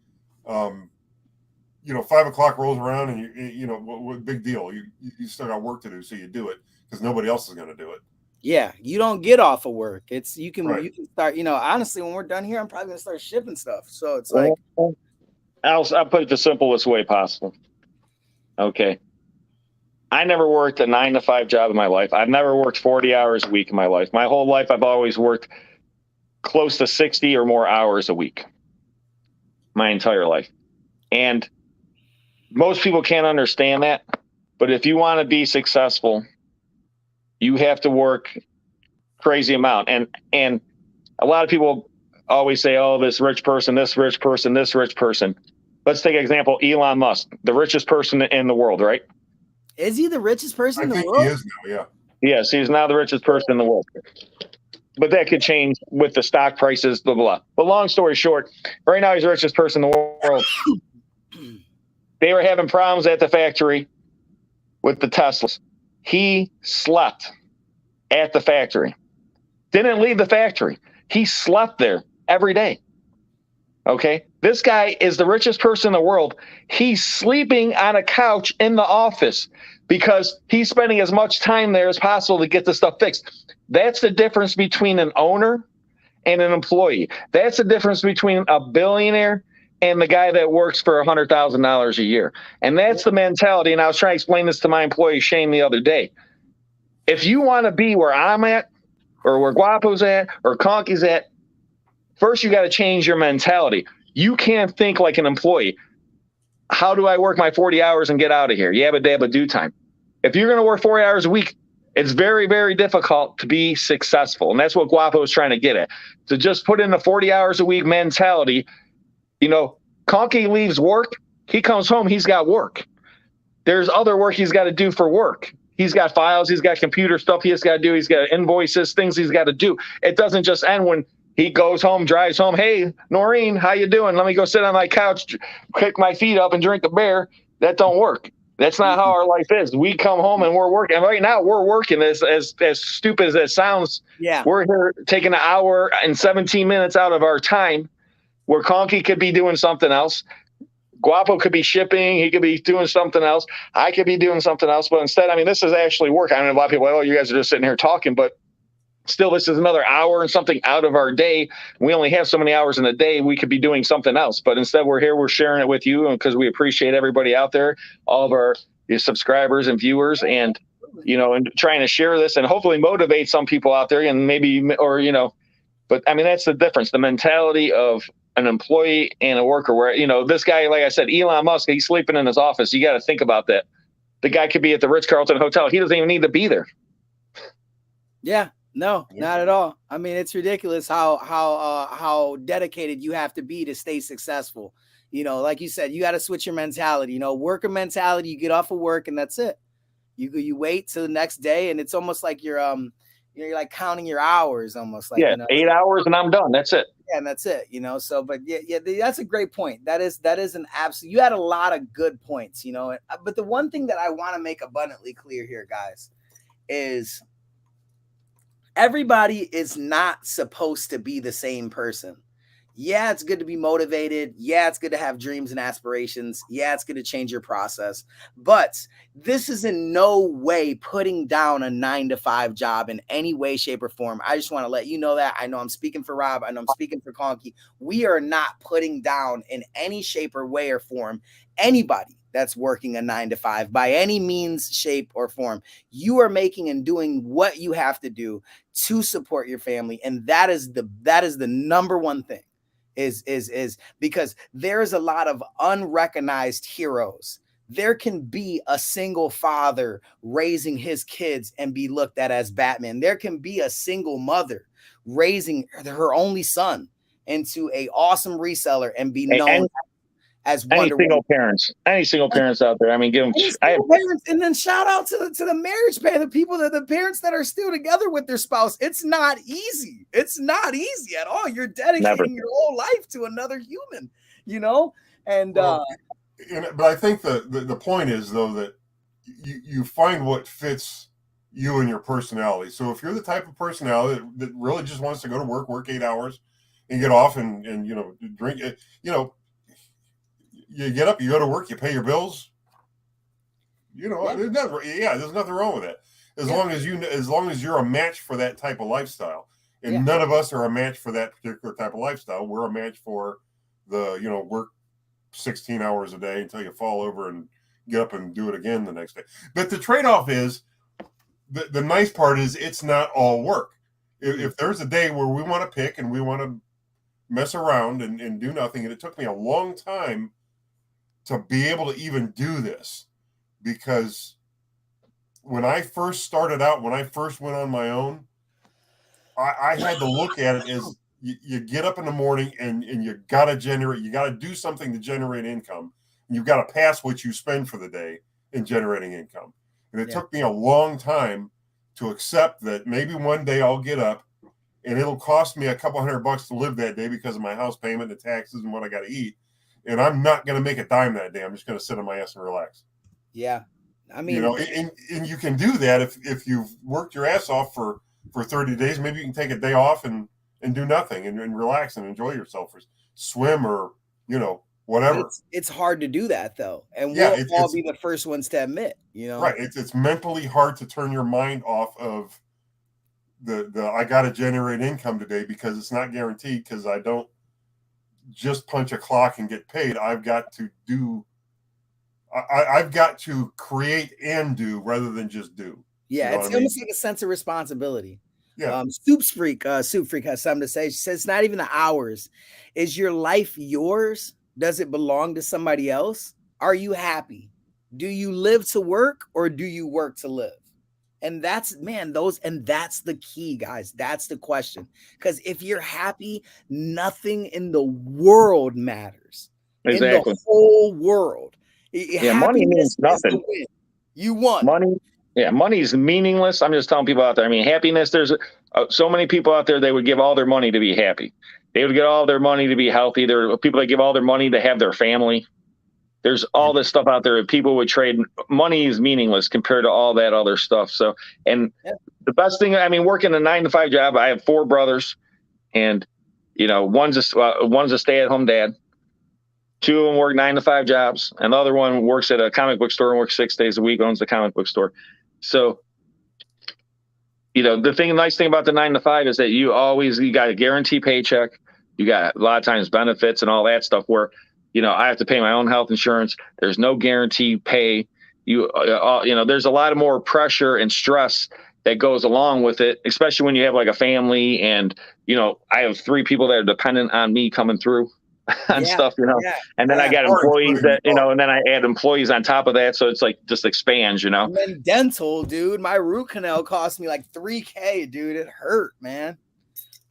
5 o'clock rolls around and you know, what big deal? You still got work to do, so you do it because nobody else is going to do it. Yeah, you don't get off of work. It's you can start. You know, honestly, when we're done here, I'm probably gonna start shipping stuff. So it's like, I'll put it the simplest way possible. Okay, I never worked a 9 to 5 job in my life. I've never worked 40 hours a week in my life. My whole life, I've always worked close to 60 or more hours a week. My entire life, and most people can't understand that. But if you want to be successful, you have to work crazy amount. And a lot of people always say, oh, this rich person, this rich person, this rich person. Let's take an example, Elon Musk, the richest person in the world, right? Is he the richest person in the world? I think he is now, yeah. Yes, he's now the richest person in the world. But that could change with the stock prices, blah, blah, blah. But long story short, right now he's the richest person in the world. They were having problems at the factory with the Teslas. He slept at the factory. Didn't leave the factory. He slept there every day. Okay? This guy is the richest person in the world. He's sleeping on a couch in the office because he's spending as much time there as possible to get the stuff fixed. That's the difference between an owner and an employee. That's the difference between a billionaire and the guy that works for $100,000 a year. And that's the mentality. And I was trying to explain this to my employee Shane the other day. If you want to be where I'm at, or where Guapo's at, or Conky's at, first you got to change your mentality. You can't think like an employee. How do I work my 40 hours and get out of here? Yabba dabba do time. If you're going to work 40 hours a week, it's very, very difficult to be successful. And that's what Guapo is trying to get at. To just put in the 40 hours a week mentality. You know, Conky leaves work. He comes home. He's got work. There's other work he's got to do for work. He's got files. He's got computer stuff he has got to do. He's got invoices, things he's got to do. It doesn't just end when he goes home, drives home. Hey, Noreen, how you doing? Let me go sit on my couch, kick my feet up, and drink a beer. That don't work. That's not how our life is. We come home and we're working. And right now we're working as stupid as it sounds. Yeah. We're here taking an hour and 17 minutes out of our time where Conky could be doing something else. Guapo could be shipping. He could be doing something else. I could be doing something else. But instead, I mean, this is actually work. I mean, a lot of people are like, oh, you guys are just sitting here talking. But still, this is another hour and something out of our day. We only have so many hours in a day. We could be doing something else. But instead, we're here. We're sharing it with you because we appreciate everybody out there, all of our subscribers and viewers, and, you know, and trying to share this and hopefully motivate some people out there and maybe, or, you know, but I mean, that's the difference. The mentality of an employee and a worker where, you know, this guy, like I said, Elon Musk, he's sleeping in his office. You got to think about that. The guy could be at the Ritz-Carlton Hotel. He doesn't even need to be there. Yeah, no, not at all. I mean, it's ridiculous how dedicated you have to be to stay successful. You know, like you said, you got to switch your mentality, you know, worker mentality. You get off of work and that's it. You wait till the next day. And it's almost like you're like counting your hours almost like, yeah, you know, 8 hours and I'm done. That's it. Yeah, and that's it, you know. So, but yeah, that's a great point. That is an absolute. You had a lot of good points, you know. But the one thing that I want to make abundantly clear here, guys, is everybody is not supposed to be the same person. Yeah, it's good to be motivated. Yeah, it's good to have dreams and aspirations. Yeah, it's good to change your process. But this is in no way putting down a 9-to-5 job in any way, shape, or form. I just want to let you know that. I know I'm speaking for Rob. I know I'm speaking for Conky. We are not putting down in any shape or way or form anybody that's working a 9-to-5 by any means, shape, or form. You are making and doing what you have to do to support your family. And that is the number one thing. Is because there's a lot of unrecognized heroes. There can be a single father raising his kids and be looked at as Batman. There can be a single mother raising her only son into a awesome reseller and be known as Wonder Woman. Any single parents out there. I mean, give them. Parents, and then shout out to the marriage pair, the parents that are still together with their spouse. It's not easy. It's not easy at all. You're dedicating your whole life to another human, you know. And but I think the point is though that you find what fits you and your personality. So if you're the type of personality that really just wants to go to work 8 hours, and get off and drink, you get up, you go to work, you pay your bills. There's nothing wrong with that. As long as you're a match for that type of lifestyle. And none of us are a match for that particular type of lifestyle. We're a match for the, work 16 hours a day until you fall over and get up and do it again the next day. But the trade-off is, the nice part is it's not all work. If there's a day where we want to pick and we want to mess around and do nothing, and it took me a long time to be able to even do this, because when I first started out, when I first went on my own, I had to look at it as you get up in the morning and you got to do something to generate income. And you've got to pass what you spend for the day in generating income. And it took me a long time to accept that maybe one day I'll get up and it'll cost me a couple $100 to live that day because of my house payment, the taxes, and what I got to eat. And I'm not going to make a dime that day. I'm just going to sit on my ass and relax. Yeah. I mean, and you can do that if you've worked your ass off for 30 days. Maybe you can take a day off and do nothing and relax and enjoy yourself, or swim, or, whatever. It's hard to do that though. And we'll all be the first ones to admit, Right. It's mentally hard to turn your mind off of the I got to generate income today, because it's not guaranteed, because I don't just punch a clock and get paid. I've got to create and do rather than just do. Yeah, it's almost like a sense of responsibility. Yeah. Soup Freak has something to say. She says, it's not even the hours. Is your life yours? Does it belong to somebody else? Are you happy? Do you live to work, or do you work to live? And that's the key, guys. That's the question. Because if you're happy, nothing in the world matters. Exactly. In the whole world. Money means nothing. You won. Money is meaningless. I'm just telling people out there. I mean, happiness, there's so many people out there, they would give all their money to be happy. They would get all their money to be healthy. There are people that give all their money to have their family. There's all this stuff out there that people would trade. Money is meaningless compared to all that other stuff. So, and the best thing, I mean, working a 9-to-5 job, I have 4 brothers, and, one's a stay-at-home dad. 2 of them work 9-to-5 jobs, and the other one works at a comic book store and works 6 days a week, owns the comic book store. So, the nice thing about the 9-to-5 is that you got a guaranteed paycheck. You got a lot of times benefits and all that stuff, where, I have to pay my own health insurance. There's no guaranteed pay. There's a lot of more pressure and stress that goes along with it, especially when you have like a family, and, I have 3 people that are dependent on me coming through and stuff, and then I got employees that, and then I add employees on top of that. So it's like, just expands, And then dental, dude, my root canal cost me like $3,000, dude. It hurt, man.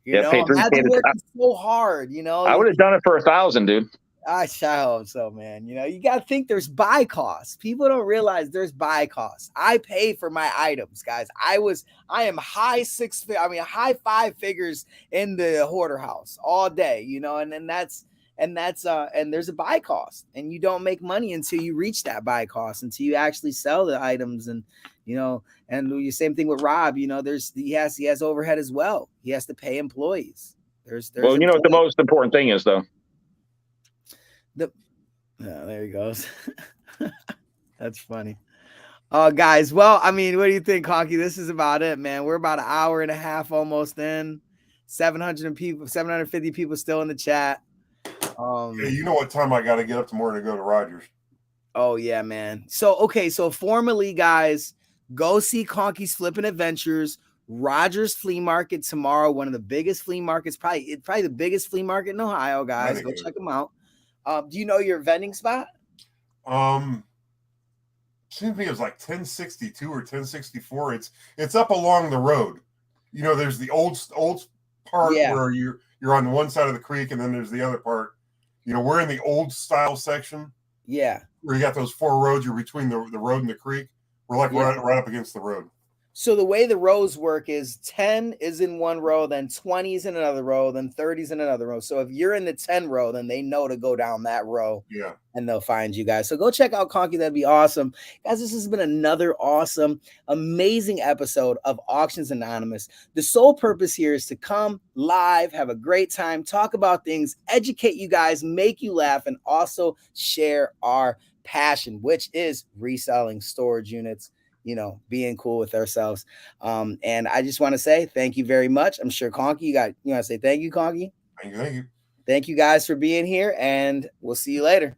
I'm working so hard, I would have done it for $1,000, dude. I hope so, man. You got to think there's buy costs. People don't realize there's buy costs. I pay for my items, guys. I am high 5 figures in the hoarder house all day, and there's a buy cost, and you don't make money until you reach that buy cost, until you actually sell the items. And, and the same thing with Rob, he has overhead as well. He has to pay employees. Well, you know what the most important thing is, though. There he goes. That's funny. Guys, well, I mean, what do you think, Conky? This is about it, man. We're about an hour and a half almost in. 750 people still in the chat. Hey, you know what time I got to get up tomorrow to go to Rogers? Oh yeah, man. So okay, so formally, guys, go see Conky's Flippin' Adventures, Rogers Flea Market tomorrow. One of the biggest flea markets, probably the biggest flea market in Ohio, guys. Go check them out. Do you know your vending spot? Seems to me it was like 1062 or 1064. It's up along the road. You know, there's the old part where you're on one side of the creek, and then there's the other part. You know, we're in the old style section. Yeah. Where you got those 4 roads, you're between the road and the creek. We're like right up against the road. So the way the rows work is 10 is in one row, then 20 is in another row, then 30 is in another row. So if you're in the 10 row, then they know to go down that row. Yeah. And they'll find you guys. So go check out Conky. That'd be awesome. Guys, this has been another awesome, amazing episode of Auctions Anonymous. The sole purpose here is to come live, have a great time, talk about things, educate you guys, make you laugh, and also share our passion, which is reselling storage units, you know, being cool with ourselves. And I just want to say thank you very much. I'm sure Conky, you want to say thank you, Conky? Thank you. Thank you guys for being here, and we'll see you later.